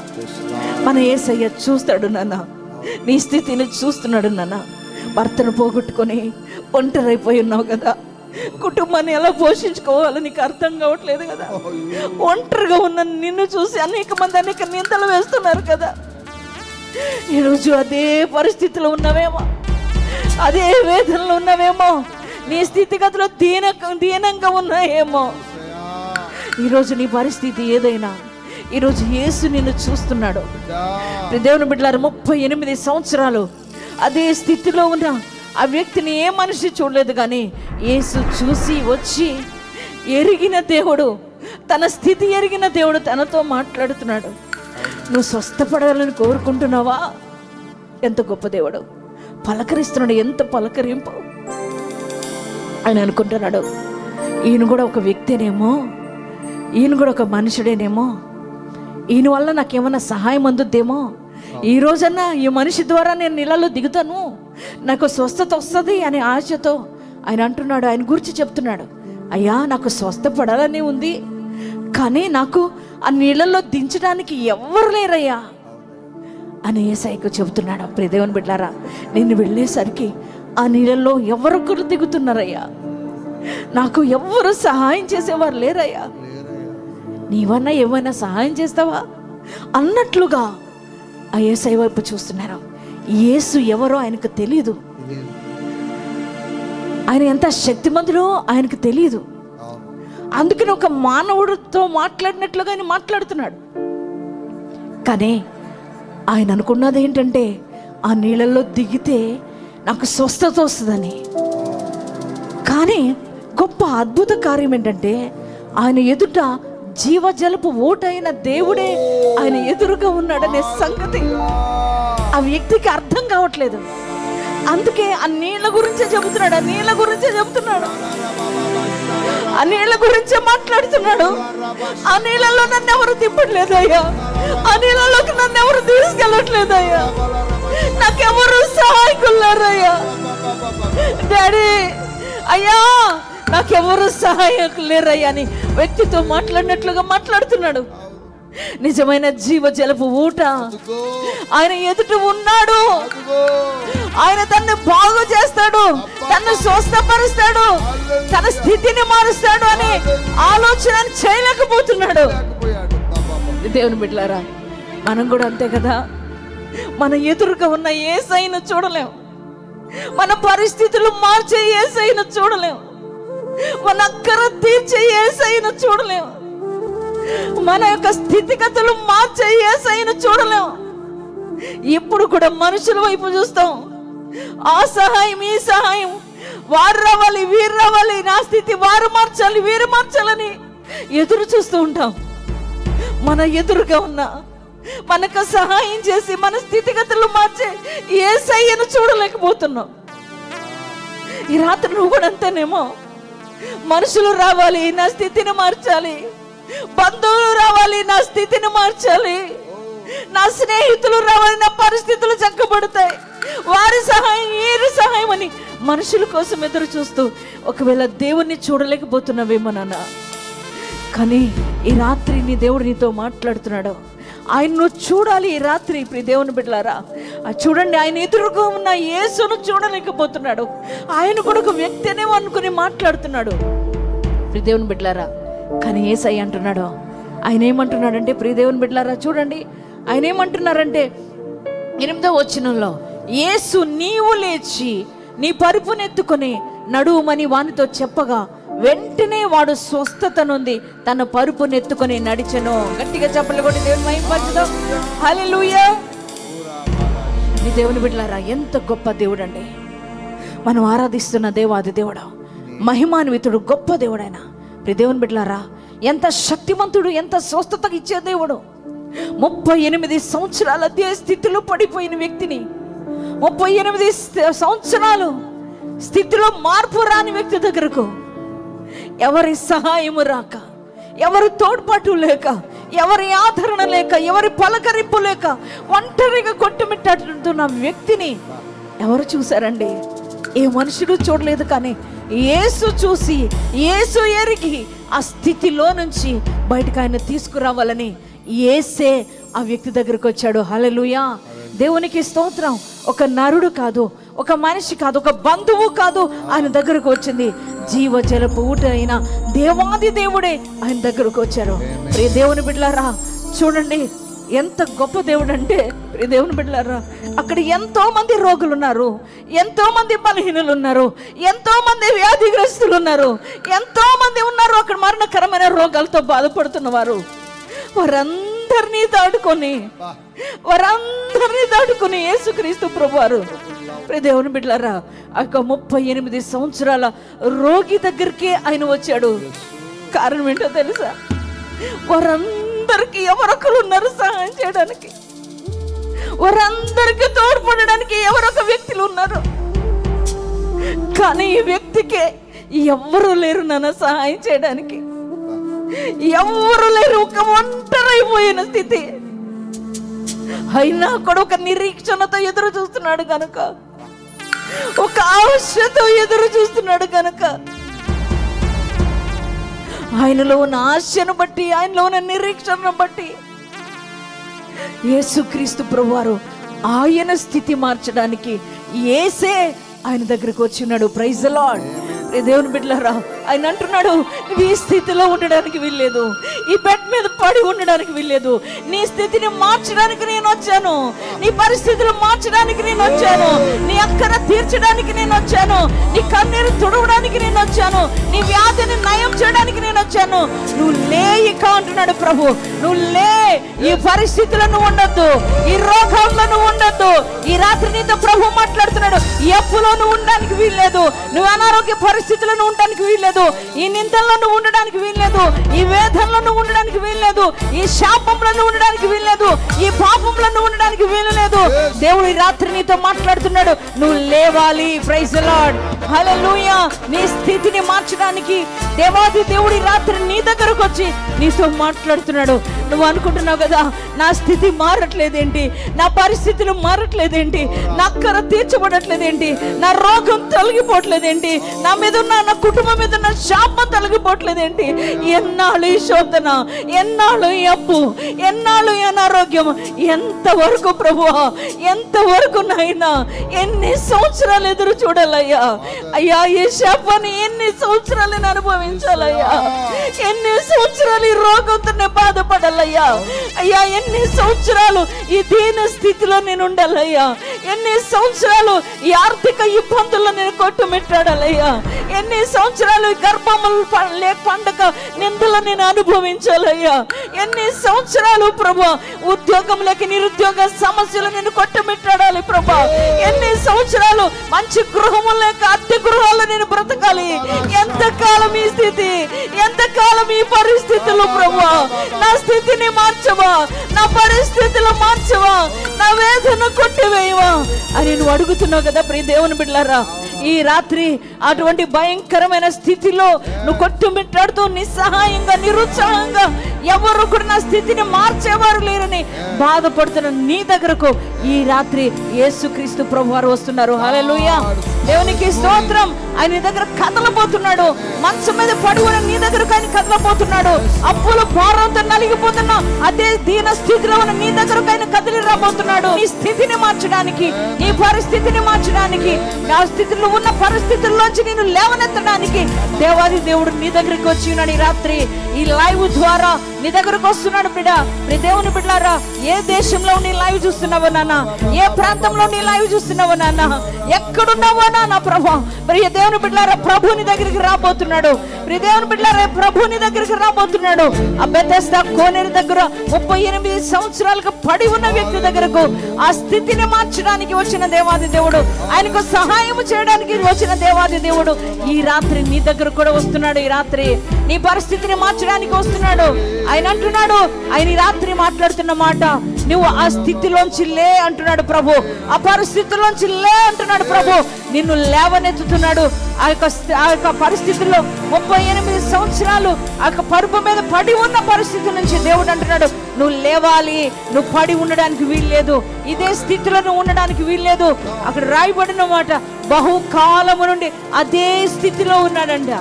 మన యేసయ్య చూస్తాడు నాన్న, నీ స్థితిని చూస్తున్నాడు నాన్న. భర్తను పోగొట్టుకొని ఒంటరైపోయి ఉన్నావు కదా, కుటుంబాన్ని ఎలా పోషించుకోవాలో నీకు అర్థం కావట్లేదు కదా, ఒంటరిగా ఉన్న నిన్ను చూసి అనేక మంది అనేక నిందలు వేస్తున్నారు కదా. ఈరోజు అదే పరిస్థితిలో ఉన్నావేమో, అదే వేదనలో ఉన్నావేమో, నీ స్థితిగతిలో దీనంగా ఉన్నాయేమో. ఈరోజు నీ పరిస్థితి ఏదైనా, ఈరోజు యేసు నిన్ను చూస్తున్నాడు. దేవుని బిడ్డలారా, 38 సంవత్సరాలు అదే స్థితిలో ఉన్న ఆ వ్యక్తిని ఏ మనిషి చూడలేదు, కానీ యేసు చూసి వచ్చి ఎరిగిన దేవుడు, తన స్థితి ఎరిగిన దేవుడు తనతో మాట్లాడుతున్నాడు. నువ్వు స్వస్థపడాలని కోరుకుంటున్నావా? ఎంత గొప్ప దేవుడు పలకరిస్తున్నాడు, ఎంత పలకరింపు. ఆయన అనుకుంటున్నాడు, ఈయన కూడా ఒక వ్యక్తినేమో, ఈయన కూడా ఒక మనుషుడేనేమో, ఈయన వల్ల నాకేమన్నా సహాయం అందుద్దేమో, ఈ రోజన్నా ఈ మనిషి ద్వారా నేను నీళ్ళలో దిగుతాను, నాకు స్వస్థత వస్తుంది అనే ఆశతో ఆయన అంటున్నాడు. ఆయన గురించి చెప్తున్నాడు, అయ్యా నాకు స్వస్థపడాలని ఉంది, కానీ నాకు ఆ నీళ్ళల్లో దించడానికి ఎవ్వరు లేరయ్యా అని యేసయ్యకు చెబుతున్నాడు. దేవుని బిడ్డలారా, నేను వెళ్ళేసరికి ఆ నీళ్ళల్లో ఎవరొకరు దిగుతున్నారయ్యా, నాకు ఎవ్వరు సహాయం చేసేవారు లేరయ్యా, నీవన్నా ఏమైనా సహాయం చేస్తావా అన్నట్లుగా ఆ యేసయ్య వైపు చూస్తున్నారు. యేసు ఎవరో ఆయనకు తెలియదు, ఆయన ఎంత శక్తిమంతుడో ఆయనకు తెలియదు. అందుకని ఒక మానవుడితో మాట్లాడినట్లుగా ఆయన మాట్లాడుతున్నాడు. కానీ ఆయన అనుకున్నది ఏంటంటే, ఆ నీళ్ళల్లో దిగితే నాకు స్వస్థత వస్తుందని. కానీ గొప్ప అద్భుత కార్యం ఏంటంటే, ఆయన ఎదుట జీవజలపు ఓటైన దేవుడే ఆయన ఎదురుగా ఉన్నాడనే సంగతి ఆ వ్యక్తికి అర్థం కావట్లేదు. అందుకే ఆ నీళ్ళ గురించే చెబుతున్నాడు, ఆ నీళ్ళ గురించే చెబుతున్నాడు, ఆ నీళ్ళ గురించే మాట్లాడుతున్నాడు. ఆ నీళ్ళలో నన్ను ఎవరు తిప్పట్లేదు అయ్యా, ఆ నీళ్ళలోకి నన్ను ఎవరు తీసుకెళ్ళట్లేదు అయ్యా, నాకెవరు సహాయకులారయ్యా, డాడీ అయ్యా నాకెవరు సహాయకులు లేరయ్యా అని వ్యక్తితో మాట్లాడినట్లుగా మాట్లాడుతున్నాడు. నిజమైన జీవజలపు ఊట ఆయన ఎదుట ఉన్నాడు. ఆయన తన్ను బాగు చేస్తాడు, తన్ను స్వస్థపరుస్తాడు, తన స్థితిని మారుస్తాడు అని ఆలోచన చేయలేకపోతున్నాడు. దేవుని బిడ్డలారా, మనం కూడా అంతే కదా. మన ఎదురుగా ఉన్న యేసయ్యను చూడలేం, మన పరిస్థితులు మార్చే యేసయ్యను చూడలేం, మన అక్కర తీర్చే యేసయ్యను చూడలేం, మన యొక్క స్థితిగతులు మార్చే యేసయ్యను చూడలేం. ఇప్పుడు కూడా మనుషుల వైపు చూస్తాం, ఆ సహాయం ఈ సహాయం, వారు రావాలి వీరు రావాలి, నా స్థితి వారు మార్చాలి వీరు మార్చాలని ఎదురు చూస్తూ ఉంటాం. మన ఎదురుగా ఉన్న మనకు సహాయం చేసి మన స్థితిగతులు మార్చే యేసయ్యను చూడలేకపోతున్నాం. ఈ రాత్రి నువ్వు కూడా అంతేనేమో. మనుషులు రావాలి నా స్థితిని మార్చాలి, బంధువులు రావాలి నా స్థితిని మార్చాలి, నా స్నేహితులు రావాలి నా పరిస్థితులు చక్కబడతాయి, వారి సహాయం వీరి సహాయం అని మనుషుల కోసం ఎదురు చూస్తూ ఒకవేళ దేవుణ్ణి చూడలేకపోతున్నావేమో నాన్న. కానీ ఈ రాత్రి నీ దేవుడు నీతో మాట్లాడుతున్నాడు. ఆయన నువ్వు చూడాలి ఈ రాత్రి. ఇప్పుడు దేవుని బిడ్డలారా చూడండి, ఆయన ఎదురుగా ఉన్న యేసును చూడలేకపోతున్నాడు. ఆయన కూడా ఒక వ్యక్తినే అనుకుని మాట్లాడుతున్నాడు ప్రియ దేవుని బిడ్డలారా. కానీ యేసయ్య అంటున్నాడు, ఆయన ఏమంటున్నాడంటే ప్రియ దేవుని బిడ్డలారా చూడండి, ఆయన ఏమంటున్నారంటే 8వ వచనంలో, యేసు నీవు లేచి నీ పరుపునెత్తుకొని నడువుమని వానితో చెప్పగా వెంటనే వాడు స్వస్థత నుండి తన పరుపునెత్తుకొని నడిచెను. గట్టిగా చప్పట్లు కొట్టి దేవుని మహిమపరచుదాం. హల్లెలూయా. నీ దేవుని బిడ్డలారా, ఎంత గొప్ప దేవుడు అండి మనం ఆరాధిస్తున్న దేవాది దేవుడు, మహిమాన్వితుడు, గొప్ప దేవుడైన ప్రియ దేవుని బిడ్డలారా, ఎంత శక్తిమంతుడు, ఎంత స్వస్థత ఇచ్చే దేవుడు. 38 సంవత్సరాల అదే స్థితిలో పడిపోయిన వ్యక్తిని 38 సంవత్సరాలు స్థితిలో మార్పు రాని వ్యక్తి దగ్గరకు ఎవరి సహాయము రాక, ఎవరి తోడ్పాటు లేక, ఎవరి ఆదరణ లేక, ఎవరి పలకరింపు లేక ఒంటరిగా కొట్టుమిట్టాడుతున్న వ్యక్తిని ఎవరు చూశారండి? ఏ మనుషుడు చూడలేదు, కానీ యేసు చూసి, యేసు ఎరిగి ఆ స్థితిలో నుంచి బయటకు ఆయన తీసుకురావాలని యేసే ఆ వ్యక్తి దగ్గరకు వచ్చాడు. హల్లెలూయా. దేవునికి స్తోత్రం. ఒక నరుడు కాదు, ఒక మనిషి కాదు, ఒక బంధువు కాదు, ఆయన దగ్గరకు వచ్చింది. జీవజలపు ఊట అయిన దేవాది దేవుడే ఆయన దగ్గరకు వచ్చారు. ప్రియ దేవుని బిడ్డలారా, చూడండి ఎంత గొప్ప దేవుడు అంటే, ప్రియ దేవుని బిడ్డలారా, అక్కడ ఎంతో మంది రోగులు ఉన్నారు, ఎంతో మంది బలహీనులు ఉన్నారు, ఎంతో మంది వ్యాధిగ్రస్తులు ఉన్నారు, ఎంతో మంది ఉన్నారు అక్కడ మరణకరమైన రోగాలతో బాధపడుతున్న వారు. వారందరినీ దాటుకొని యేసుక్రీస్తు ప్రభువారు, ప్రియ దేవుని బిడ్డలారా, ఆ 38 సంవత్సరాల రోగి దగ్గరికి ఆయన వచ్చాడు. కారణం ఏంటో తెలుసా? వారందరికీ ఎవరొకరు ఉన్నారు సహాయం చేయడానికి, వారందరికీ తోడ్పడడానికి ఎవరొక వ్యక్తులు ఉన్నారు. కానీ ఈ వ్యక్తికే ఎవ్వరూ లేరు నాన్న సహాయం చేయడానికి, ఎవ్వరూ లేరు. ఒక ఒంటరైపోయిన స్థితి అయినా కూడా ఒక నిరీక్షణతో ఎదురు చూస్తున్నాడు కనుక, ఒక ఆశతో ఎదురు చూస్తున్నాడు కనుక, ఆయనలో ఉన్న ఆశను బట్టి, ఆయనలో ఉన్న నిరీక్షణను బట్టి యేసుక్రీస్తు ప్రభువారు ఆయన స్థితి మార్చడానికి యేసే ఆయన దగ్గరికి వచ్చినాడు. Praise the lord. దేవుని బిడ్డలారా, ఆయన అంటున్నాడు, నువ్వు ఈ స్థితిలో ఉండడానికి వీల్లేదు, ఈ బెడ్ మీద పడి ఉండడానికి వీల్లేదు. నీ స్థితిని మార్చడానికి నేను వచ్చాను, నీ పరిస్థితులు మార్చడానికి నేను వచ్చాను, నీ అక్కర తీర్చడానికి నేను వచ్చాను, నీ కన్నీరు తుడవడానికి నేను వచ్చాను, నీ వ్యాధిని నయం చేయడానికి నేను వచ్చాను. నువ్వు లే ఇక అంటున్నాడు ప్రభు. నువ్వు లే, ఈ పరిస్థితులను ఉండొద్దు, ఈ రోగాల్లో నువ్వు ఉండొద్దు. ఈ రాత్రి నీతో ప్రభు మాట్లాడుతున్నాడు, ఈ అప్పులో నువ్వు ఉండడానికి వీల్లేదు, నువ్వు అనారోగ్య పరిస్థితులను ఉండడానికి వీల్లేదు, ఈ నిందల్లో నువ్వు ఉండడానికి వీల్లేదు, ఈ వేదనలో నువ్వు ఉండడానికి వీల్లేదు, ఈ శాపంలో నువ్వు ఉండడానికి వీల్లేదు, ఈ పాపంలో నువ్వు ఉండడానికి వీల్లేదు. దేవుడు ఈ రాత్రి నీతో మాట్లాడుతున్నాడు, నువ్వు లేవాలి. Praise the lord. హల్లెలూయా. నీ స్థితిని మార్చడానికి దేవాది దేవుడు ఈ రాత్రి నీ దగ్గరకు వచ్చి నీతో మాట్లాడుతున్నాడు. నువ్వు అనుకుంటున్నావు కదా, నా స్థితి మారట్లేదేంటి, నా పరిస్థితులు మారట్లేదేంటి, నా అక్కర తీర్చబడట్లేదేంటి, నా రోగం తొలగిపోవట్లేదేంటి, నా మీద ఉన్న, నా కుటుంబం మీద ఉన్న శాపం తొలగిపోవట్లేదేంటి? ఎన్నాళ్ళు ఈ శోధన, ఎన్నాళ్ళు ఈ అప్పు, ఎన్నాళ్ళు ఈ అనారోగ్యం, ఎంతవరకు ప్రభువా, ఎంతవరకు నాయనా, ఎన్ని సంవత్సరాలు ఎదురు చూడాలయ్యా? అయ్యా, ఈ శాపాన్ని ఎన్ని సంవత్సరాలు నేను అనుభవించాలయ్యా? ఎన్ని సంవత్సరాలు ఈ రోగంతో బాధపడాలయ్యా? అయ్యా, ఎన్ని సంవత్సరాలు ఈ దీన స్థితిలో నేను ఉండాలయ్యా? ఎన్ని సంవత్సరాలు ఈ ఆర్థిక ఇబ్బందుల్లో నేను కొట్టుమిట్టాడాలయ్యా? ఎన్ని సంవత్సరాలు గర్భములు పండగ నిందలు నేను అనుభవించాలయ్యా? ఎన్ని సంవత్సరాలు ప్రభా ఉద్యోగం లేక నిరుద్యోగ సమస్యలు నేను కొట్టుమిట్టాడాలి ప్రభా? ఎన్ని సంవత్సరాలు మంచి గృహము లేక అద్దె గృహాల్లో నేను బ్రతకాలి? ఎంతకాలం ఈ స్థితి, ఎంతకాలం ఈ పరిస్థితులు ప్రభా? నా స్థితిని మార్చవా, నా పరిస్థితులు మార్చవా, నా వేదన కొట్టివేయవా అని నువ్వు అడుగుతున్నావు కదా ప్రియ దేవుని బిడ్డలారా. ఈ రాత్రి అటువంటి భయంకరమైన స్థితిలో నువ్వు కొట్టుమిట్టాడుతూ నిస్సహాయంగా, నిరుత్సాహంగా, ఎవరు కూడా నా స్థితిని మార్చేవారు లేరని బాధపడుతున్న నీ దగ్గరకు ఈ రాత్రి యేసుక్రీస్తు ప్రభువారు వస్తున్నారు. హల్లెలూయా. దేవునికి స్తోత్రం. ఆయన దగ్గర కదలబోతున్నాడు. మంచం మీద పడుకుని నీ దగ్గరకు ఆయన కదలబోతున్నాడు. అప్పుల భారంతో నలిగిపోతున్నా అదే దీన స్థితిలో ఉన్న నీ దగ్గరకు ఆయన కదిలి రాబోతున్నాడు. నీ స్థితిని మార్చడానికి, నీ పరిస్థితిని మార్చడానికి, నా స్థితిలో ఉన్న పరిస్థితుల్లోంచి నేను లేవనెత్తడానికి దేవాది దేవుడు నీ దగ్గరికి వచ్చి ఉన్నాడు. ఈ రాత్రి ఈ లైవ్ ద్వారా నీ దగ్గరకు వస్తున్నాడు బిడ్డ. దేవుని బిడ్డలారా, ఏ దేశంలో నీ లైవ్ చూస్తున్నావో నాన్న, ఏ ప్రాంతంలో నీ లైవ్ చూస్తున్నావో నాన్న, ఎక్కడున్నావో నాన్న ప్రభా, ప్రియ దేవుని బిడ్డలారా, ప్రభు నీ దగ్గరికి రాబోతున్నాడు. ప్రియ దేవుని బిడ్డలారా, ప్రభు నీ దగ్గరికి రాబోతున్నాడు. ఆ బెతెస్దా కోనేరు దగ్గర 38 సంవత్సరాలుగా పడి ఉన్న వ్యక్తి దగ్గరకు ఆ స్థితిని మార్చడానికి వచ్చిన దేవాది దేవుడు, ఆయనకు సహాయం చేయడానికి వచ్చిన దేవాది దేవుడు ఈ రాత్రి నీ దగ్గర కూడా వస్తున్నాడు. ఈ రాత్రి నీ పరిస్థితిని మార్చడానికి వస్తున్నాడు. ఆయన అంటున్నాడు, ఆయన ఈ రాత్రి మాట్లాడుతున్న మాట, నువ్వు ఆ స్థితిలోంచి లే అంటున్నాడు ప్రభు. ఆ పరిస్థితిలోంచి లే అంటున్నాడు ప్రభు. నిన్ను లేవనెత్తుతున్నాడు. ఆ యొక్క పరిస్థితుల్లో 38 సంవత్సరాలు ఆ యొక్క పరుపు మీద పడి ఉన్న పరిస్థితి నుంచి దేవుడు అంటున్నాడు, నువ్వు లేవాలి. నువ్వు పడి ఉండడానికి వీల్లేదు, ఇదే స్థితిలో నువ్వు ఉండడానికి వీల్లేదు. అక్కడ రాయబడిన మాట, బహుకాలము నుండి అదే స్థితిలో ఉన్నాడంట.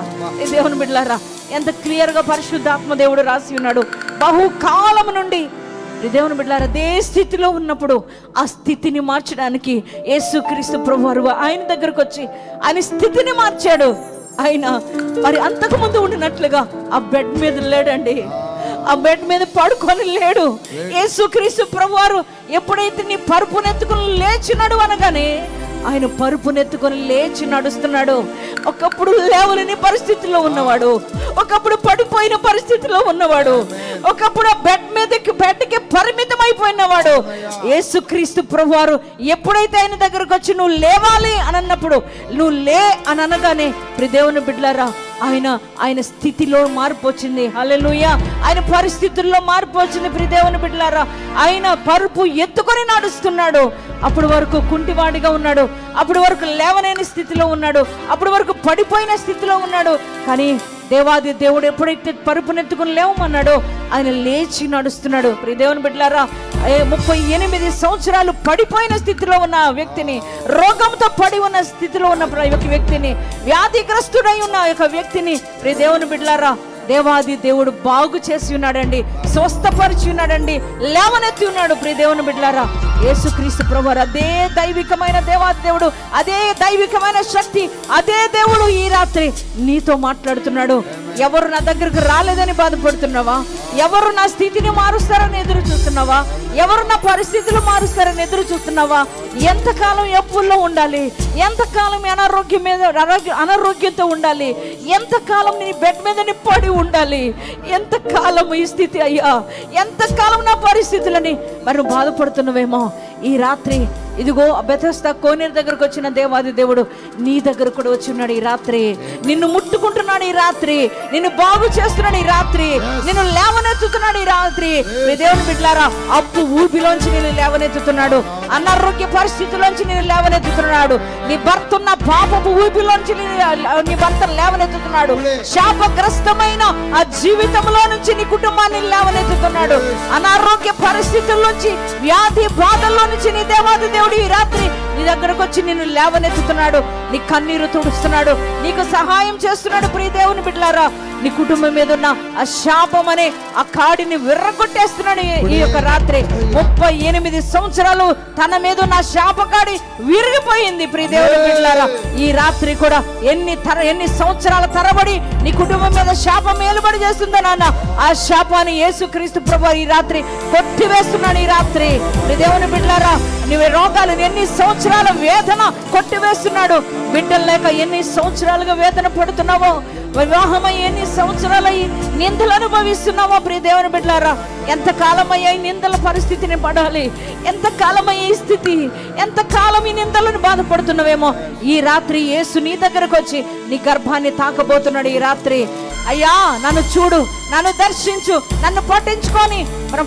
దేవుని బిడ్డలారా, ఎంత క్లియర్ గా పరిశుద్ధాత్మ దేవుడు రాసి ఉన్నాడు. బహుకాలము నుండి దేవుని బిడ్డలారా, అదే స్థితిలో ఉన్నప్పుడు ఆ స్థితిని మార్చడానికి యేసుక్రీస్తు ప్రభువారు ఆయన దగ్గరకు వచ్చి ఆయన స్థితిని మార్చాడు. ఆయన మరి అంతకు ముందు ఉండినట్లుగా ఆ బెడ్ మీద లేడండి, ఆ బెడ్ మీద పడుకొని లేడు. యేసుక్రీస్తు ప్రభువారు ఎప్పుడైతే నీ పరుపునెత్తుకుని లేచినాడు అనగానే ఆయన పరుపునెత్తుకొని లేచి నడుస్తున్నాడు. ఒకప్పుడు లేవలేని పరిస్థితిలో ఉన్నవాడు, ఒకప్పుడు పడిపోయిన పరిస్థితిలో ఉన్నవాడు, ఒకప్పుడు బెడ్కి పరిమితం అయిపోయినవాడు. యేసుక్రీస్తు ప్రభువారు ఎప్పుడైతే ఆయన దగ్గరకు వచ్చి నువ్వు లేవాలి అని అన్నప్పుడు, నువ్వు లే అని అనగానే దేవుని బిడ్డలారా, ఆయన స్థితిలో మార్పు వచ్చింది. హల్లెలూయా. ఆయన పరిస్థితుల్లో మార్పు వచ్చింది. దేవుని బిడ్డలారా, ఆయన పరుపు ఎత్తుకొని నడుస్తున్నాడు. అప్పటి వరకు కుంటివాడిగా ఉన్నాడు, అప్పటి వరకు లేవలేని స్థితిలో ఉన్నాడు, అప్పటి వరకు పడిపోయిన స్థితిలో ఉన్నాడు. కానీ దేవాది దేవుడు ఎప్పుడైతే పరుపునెత్తుకుని లేవమన్నాడో ఆయన లేచి నడుస్తున్నాడు. దేవుని బిడ్డలారా, 38 సంవత్సరాలు పడిపోయిన స్థితిలో ఉన్న వ్యక్తిని, రోగంతో పడి ఉన్న స్థితిలో ఉన్న వ్యక్తిని, వ్యాధిగ్రస్తుడై ఉన్న ఒక వ్యక్తిని దేవుని బిడ్డలారా దేవాది దేవుడు బాగు చేసి ఉన్నాడండి, స్వస్థపరిచి ఉన్నాడండి, లేవనెత్తి ఉన్నాడు. దేవుని బిడ్డలారా, యేసుక్రీస్తు ప్రభువారు అదే దైవికమైన దేవాది దేవుడు, అదే దైవికమైన శక్తి, అదే దేవుడు ఈ రాత్రి నీతో మాట్లాడుతున్నాడు. ఎవరు నా దగ్గరకు రాలేదని బాధపడుతున్నావా? ఎవరు నా స్థితిని మారుస్తారని ఎదురు చూస్తున్నావా? ఎవరు నా పరిస్థితులు మారుస్తారని ఎదురు చూస్తున్నావా? ఎంతకాలం అప్పుల్లో ఉండాలి? ఎంతకాలం అనారోగ్యంతో ఉండాలి? ఎంతకాలం నీ బెడ్ మీద పడి ఉండాలి? ఎంతకాలం ఈ స్థితి అయ్యా? ఎంతకాలం నా పరిస్థితులని మరి బాధపడుతున్నావేమో ఈ రాత్రి ఇదిగో బెతెస్దా కోనేరు దగ్గరకు వచ్చిన దేవాది దేవుడు నీ దగ్గర కూడా వచ్చి ఉన్నాడు. ఈ రాత్రి నిన్ను ముట్టుకుంటున్నాడు. ఈ రాత్రి నిన్ను బాగు చేస్తున్నాడు. ఈ రాత్రి నిన్ను లేవనెత్తుతున్నాడు. ఈ రాత్రి దేవుని బిడ్డలారా, అప్పు ఊపిలోంచి నేను లేవనెత్తుతున్నాడు. అనారోగ్య పరిస్థితుల్లోంచి నేను లేవనెత్తుతున్నాడు. నీ భర్త ఉన్న పాపపు ఊపిలోంచి నీ భర్త లేవనెత్తుతున్నాడు. శాపగ్రస్తమైన ఆ జీవితంలో నుంచి నీ కుటుంబాన్ని లేవనెత్తుతున్నాడు. అనారోగ్య పరిస్థితుల్లోంచి, వ్యాధి బాధల్లో నుంచి నీ దేవాది దేవుడు ఈ రాత్రి నీ దగ్గరకు వచ్చి నిన్ను లేవనెత్తుతున్నాడు. నీ కన్నీరు తుడుస్తున్నాడు, నీకు సహాయం చేస్తున్నాడు. ప్రియ దేవుని బిడ్డలారా, నీ కుటుంబం మీద ఉన్న ఆ శాపం అనే ఆ కాడిని విర్రగొట్టేస్తున్నాడు ఈ యొక్క రాత్రి. 38 సంవత్సరాలు తన మీద ఉన్న శాపకాడి విరిగిపోయింది. ప్రియ దేవుని బిడ్డలారా, ఈ రాత్రి కూడా ఎన్ని సంవత్సరాల తరబడి నీ కుటుంబం మీద శాపం ఏలుబడి చేస్తుందో నాన్న, ఆ శాపాన్ని యేసుక్రీస్తు ప్రభువు ఈ రాత్రి కొట్టివేస్తున్నాడు. ఈ రాత్రి ప్రియ దేవుని బిడ్డలారా, నీవు రోగాలు ఎన్ని సంవత్సరాల వేదన కొట్టివేస్తున్నాడు. బిడ్డలు లేక ఎన్ని సంవత్సరాలుగా వేదన పడుతున్నావో, వివాహమై ఎన్ని సంవత్సరాల నిందలు అనుభవిస్తున్నావో ప్రియ దేవుని బిడ్డలారా, ఎంతకాలమయ్యా ఈ నిందల పరిస్థితిని పడాలి? ఎంతకాలమయ్యా ఈ స్థితి? ఎంతకాలం ఈ నిందలను బాధపడుతున్నావేమో ఈ రాత్రి యేసు నీ దగ్గరకు వచ్చి నీ గర్భాన్ని తాకబోతున్నాడు. ఈ రాత్రి అయ్యా నన్ను చూడు, నన్ను దర్శించు, నన్ను పట్టించుకొని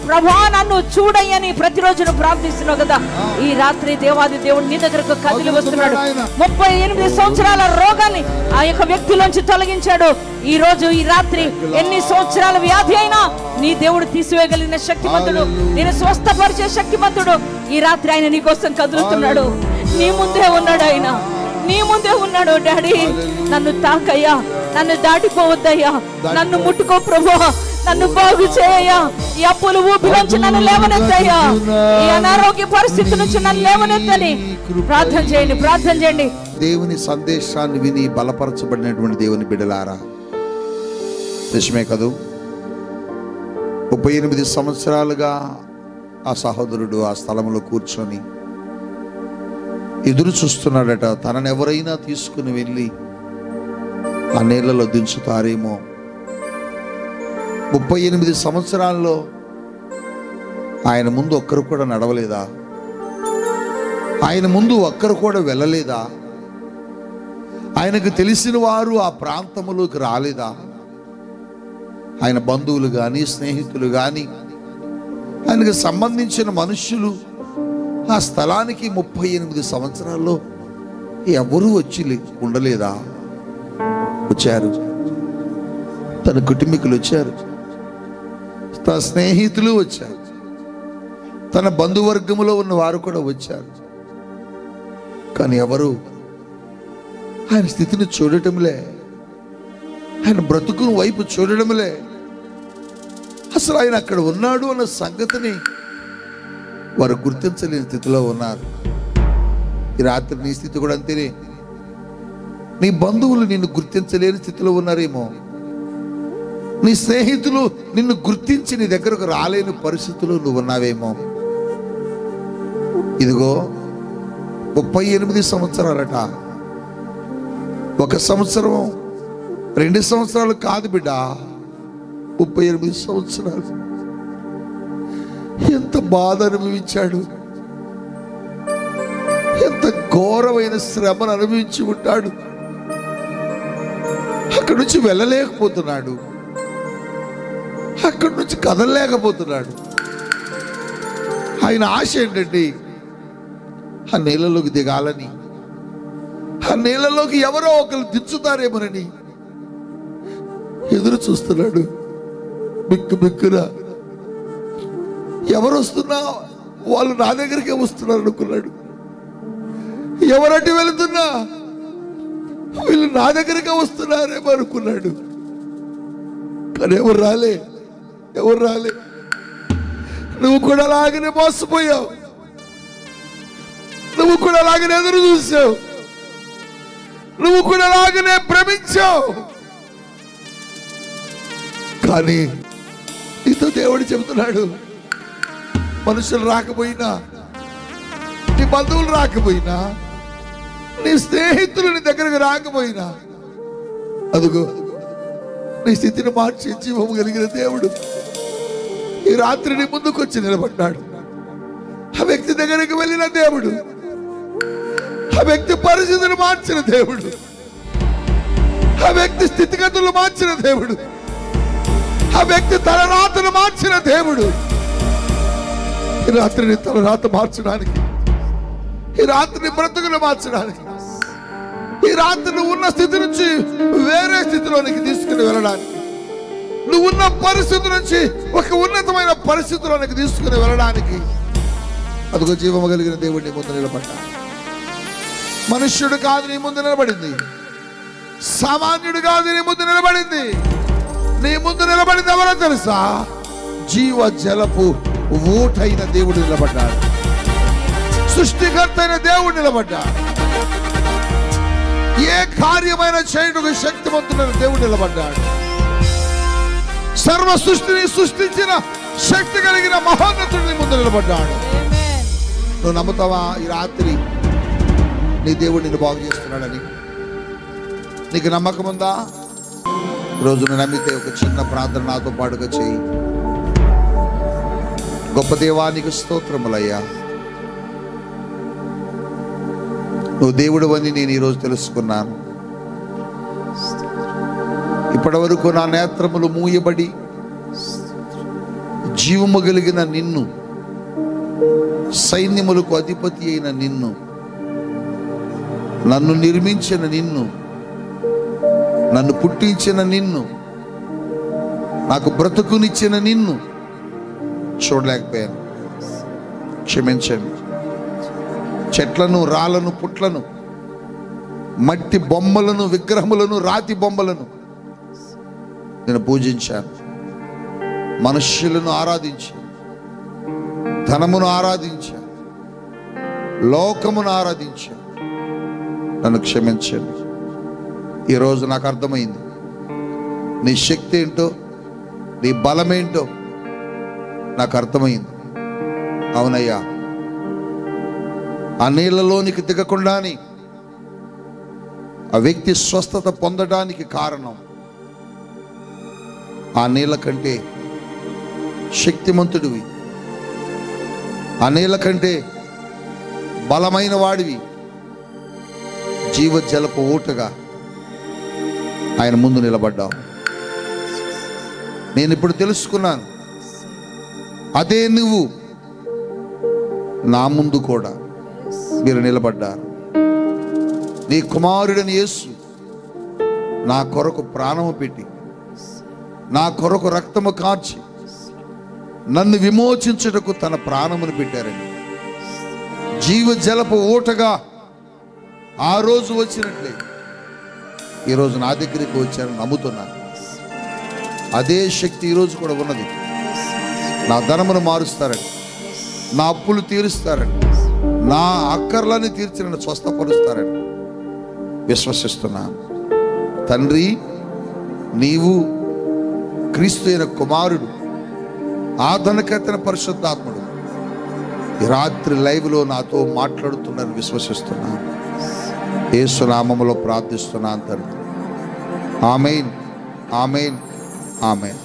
ప్రభా నన్ను చూడయ్యని ప్రతిరోజు నువ్వు ప్రార్థిస్తున్నావు కదా. ఈ రాత్రి దేవాది దేవుడు నీ దగ్గరకు కదిలి వస్తున్నాడు. 38 సంవత్సరాల రోగాన్ని ఆ యొక్క వ్యక్తిలోంచి తొలగించాడు. ఈ రోజు ఈ రాత్రి ఎన్ని సంవత్సరాల వ్యాధి అయినా నీ దేవుడు తీసివేయగలిగిన శక్తిమంతుడు, నేను స్వస్థపరిచే శక్తిమంతుడు. ఈ రాత్రి ఆయన నీ కోసం కదులుతున్నాడు. నీ ముందే ఉన్నాడు, ఆయన నీ ముందే ఉన్నాడు. డాడీ నన్ను తాకయ్యా, నన్ను దాటిపోవద్దయ్యా, నన్ను ముట్టుకో ప్రభువా, నన్ను బాగు చేయయ్యా, ఈ అప్పుల ఊపిలోంచి నన్ను లేవనెత్తయ్యా, ఈ అనారోగ్య పరిస్థితి నుంచి నన్ను లేవనెత్తని ప్రార్థన చేయండి, ప్రార్థన చేయండి. దేవుని సందేశాన్ని విని బలపరచబడినటువంటి దేవుని బిడ్డలారా, నిజమే కదూ? 38 సంవత్సరాలుగా ఆ సహోదరుడు ఆ స్థలంలో కూర్చొని ఎదురు చూస్తున్నాడట. తనను ఎవరైనా తీసుకుని వెళ్ళి ఆ నీళ్ళలో దించుతారేమో. 38 సంవత్సరాల్లో ఆయన ముందు ఒక్కరు కూడా నడవలేదా? ఆయన ముందు ఒక్కరు కూడా వెళ్ళలేదా? ఆయనకు తెలిసిన వారు ఆ ప్రాంతములోకి రాలేదా? ఆయన బంధువులు కానీ స్నేహితులు కానీ ఆయనకు సంబంధించిన మనుష్యులు ఆ స్థలానికి 38 సంవత్సరాల్లో ఎవరూ వచ్చి ఉండలేదా? వచ్చారు. తన కుటుంబీకులు వచ్చారు, తన స్నేహితులు వచ్చారు, తన బంధువర్గములో ఉన్న వారు కూడా వచ్చారు. కానీ ఎవరు ఆయన స్థితిని చూడటంలే, ఆయన బ్రతుకును వైపు చూడటంలే. అసలు ఆయన అక్కడ ఉన్నాడు అన్న సంగతిని వారు గుర్తించలేని స్థితిలో ఉన్నారు. ఈ రాత్రి నీ స్థితి కూడా అంతేనే. నీ బంధువులు నిన్ను గుర్తించలేని స్థితిలో ఉన్నారేమో. నీ స్నేహితులు నిన్ను గుర్తించి నీ దగ్గరకు రాలేని పరిస్థితుల్లో నువ్వు ఉన్నావేమో. ఇదిగో 38 సంవత్సరాలట. 1 సంవత్సరం 2 సంవత్సరాలు కాదు బిడ్డ, 38 సంవత్సరాలు. ఎంత బాధ అనుభవించాడు, ఎంత ఘోరమైన శ్రమను అనుభవించి ఉంటాడు. అక్కడి నుంచి వెళ్ళలేకపోతున్నాడు, అక్కడి నుంచి కదలలేకపోతున్నాడు. ఆయన ఆశ ఏంటండి? ఆ నీళ్ళలోకి దిగాలని, ఆ నీళ్ళలోకి ఎవరో ఒకరు దించుతారేమోనని ఎదురు చూస్తున్నాడు. బిక్కు బిక్కురా ఎవరు వస్తున్నా వాళ్ళు నా దగ్గరికే వస్తున్నారు అనుకున్నాడు. ఎవరటి వెళుతున్నా వీళ్ళు నా దగ్గరికే వస్తున్నారేమో అనుకున్నాడు. కానీ ఎవరు రాలే, ఎవరు రాలే. నువ్వు కూడా అలాగనే మోసపోయావు, నువ్వు కూడా అలాగనే ఎదురు చూసావు, నువ్వు కూడా అలాగనే భ్రమించావు. కానీ నీతో దేవుడు చెబుతున్నాడు, మనుషులు రాకపోయినా, నీ బంధువులు రాకపోయినా, నీ స్నేహితులు నీ దగ్గరకు రాకపోయినా, అదుగో నీ స్థితిని మార్చి జీవం కలిగిన దేవుడు ఈ రాత్రి నీ ముందుకు వచ్చి నిలబడ్డాడు. ఆ వ్యక్తి దగ్గరికి వెళ్ళిన దేవుడు, ఆ వ్యక్తి పరిస్థితులు మార్చిన దేవుడు, ఆ వ్యక్తి స్థితిగతులు మార్చిన దేవుడు, ఆ వ్యక్తి తలరాతను మార్చిన దేవుడు ఈ రాత్రిని తలరాత మార్చడానికి, ఈ రాత్రిని బ్రతుకులు మార్చడానికి, ఈ రాత్రి నువ్వు ఉన్న స్థితి నుంచి వేరే స్థితిలోనికి తీసుకుని వెళ్ళడానికి, నువ్వు ఉన్న పరిస్థితి నుంచి ఒక ఉన్నతమైన పరిస్థితిలోనికి తీసుకుని వెళ్ళడానికి అదిగో జీవము కలిగిన దేవుడు నీ ముందు నిలబడ్డా. మనుష్యుడు కాదు నీ ముందు నిలబడింది, సామాన్యుడు కాదు నీ ముందు నిలబడింది. నీ ముందు నిలబడింది ఎవరో తెలుసా? జీవ జలపు ఊటైన దేవుడు నిలబడ్డాడు, సృష్టికర్త అయిన దేవుడు నిలబడ్డాడు, ఏ కార్యమైన చేయడానికి శక్తివంతుడైన దేవుడు నిలబడ్డాడు, సర్వ సృష్టిని సృష్టించిన శక్తి కలిగిన మహోన్నతుడిని ముందు నిలబడ్డాడు. నువ్వు నమ్ముతావా ఈ రాత్రి నీ దేవుడు నిన్ను బాగు చేస్తున్నాడని? నీకు నమ్మకం ఉందా? ఈరోజు నువ్వు నమ్మితే ఒక చిన్న ప్రార్థన నాతో పాటుగా చేయి. గొప్ప దేవానికి స్తోత్రములయ్యా, నువ్వు దేవుడు అని నేను ఈరోజు తెలుసుకున్నాను. ఇప్పటి వరకు నా నేత్రములు మూయబడి జీవము కలిగిన నిన్ను, సైన్యములకు అధిపతి అయిన నిన్ను, నన్ను నిర్మించిన నిన్ను, నన్ను పుట్టించిన నిన్ను, నాకు బ్రతుకునిచ్చిన నిన్ను చూడలేకపోయాను. క్షమించండి. చెట్లను, రాళ్లను, పుట్లను, మట్టి బొమ్మలను, విగ్రహములను, రాతి బొమ్మలను నేను పూజించాను. మనుష్యులను ఆరాధించాను, ధనమును ఆరాధించాను, లోకమును ఆరాధించాను. నన్ను క్షమించండి. ఈరోజు నాకు అర్థమైంది నీ శక్తి ఏంటో, నీ బలమేంటో, నాకు అర్థమైంది. అవునయ్యా, ఆ నీళ్ళలోనికి దిగకుండానే ఆ వ్యక్తి స్వస్థత పొందడానికి కారణం ఆ నీళ్ళ కంటే శక్తిమంతుడివి, ఆ నీళ్ళ కంటే బలమైన వాడివి, జీవజలపు ఊటగా ఆయన ముందు నిలబడ్డావు. నేను ఇప్పుడు తెలుసుకున్నాను, అదే నువ్వు నా ముందు కూడా మీరు నిలబడ్డారు. నీ కుమారుడని యేసు నా కొరకు ప్రాణము పెట్టి, నా కొరకు రక్తము కార్చి నన్ను విమోచించుటకు తన ప్రాణమును పెట్టారని, జీవజలపు ఊటగా ఆ రోజు వచ్చినట్లే ఈరోజు నా దగ్గరికి వచ్చారని నమ్ముతున్నాను. అదే శక్తి ఈరోజు కూడా ఉన్నది. నా ధనమును మారుస్తారని, నా అప్పులు తీరుస్తారని, నా అక్కర్లని తీర్చి నన్ను స్వస్థపరుస్తారని విశ్వసిస్తున్నాను. తండ్రి, నీవు క్రీస్తు అయిన కుమారుడు, ఆదరణకర్తైన పరిశుద్ధాత్ముడు ఈ రాత్రి లైవ్లో నాతో మాట్లాడుతున్నారని విశ్వసిస్తున్నాను. యేసు నామములో ప్రార్థిస్తున్నాను తండ్రి. ఆమేన్, ఆమేన్, ఆమేన్.